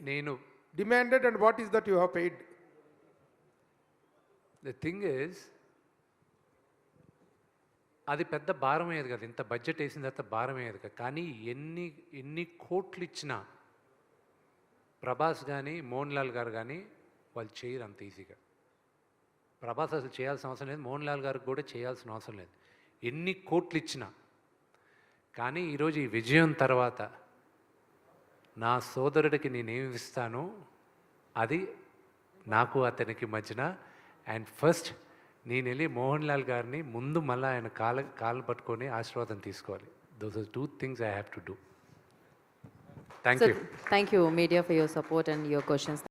నేను demanded and what is that you have paid? The thing is, అది పెద్ద భారం అయ్యేది కదా, ఇంత బడ్జెట్ వేసిన తర్వాత భారం అయ్యేది కదా. కానీ ఎన్ని కోట్లు ఇచ్చినా ప్రభాస్ కానీ మోహన్ లాల్ గారు కానీ వాళ్ళు చేయరు అంత ఈజీగా. ప్రభాస్ అసలు చేయాల్సిన అవసరం లేదు, మోహన్ లాల్ గారికి కూడా చేయాల్సిన అవసరం లేదు, ఎన్ని కోట్లు ఇచ్చినా. కానీ ఈరోజు ఈ విజయం తర్వాత నా సోదరుడికి నేనేమి ఇస్తానో అది నాకు అతనికి మధ్యన. అండ్ ఫస్ట్ నేను వెళ్ళి మోహన్ లాల్ గారిని ముందు మళ్ళీ ఆయన కాళ్ళు పట్టుకొని ఆశీర్వాదం తీసుకోవాలి. Those are 2 things I have to do. Thank you. Thank you, media, for your support and your questions.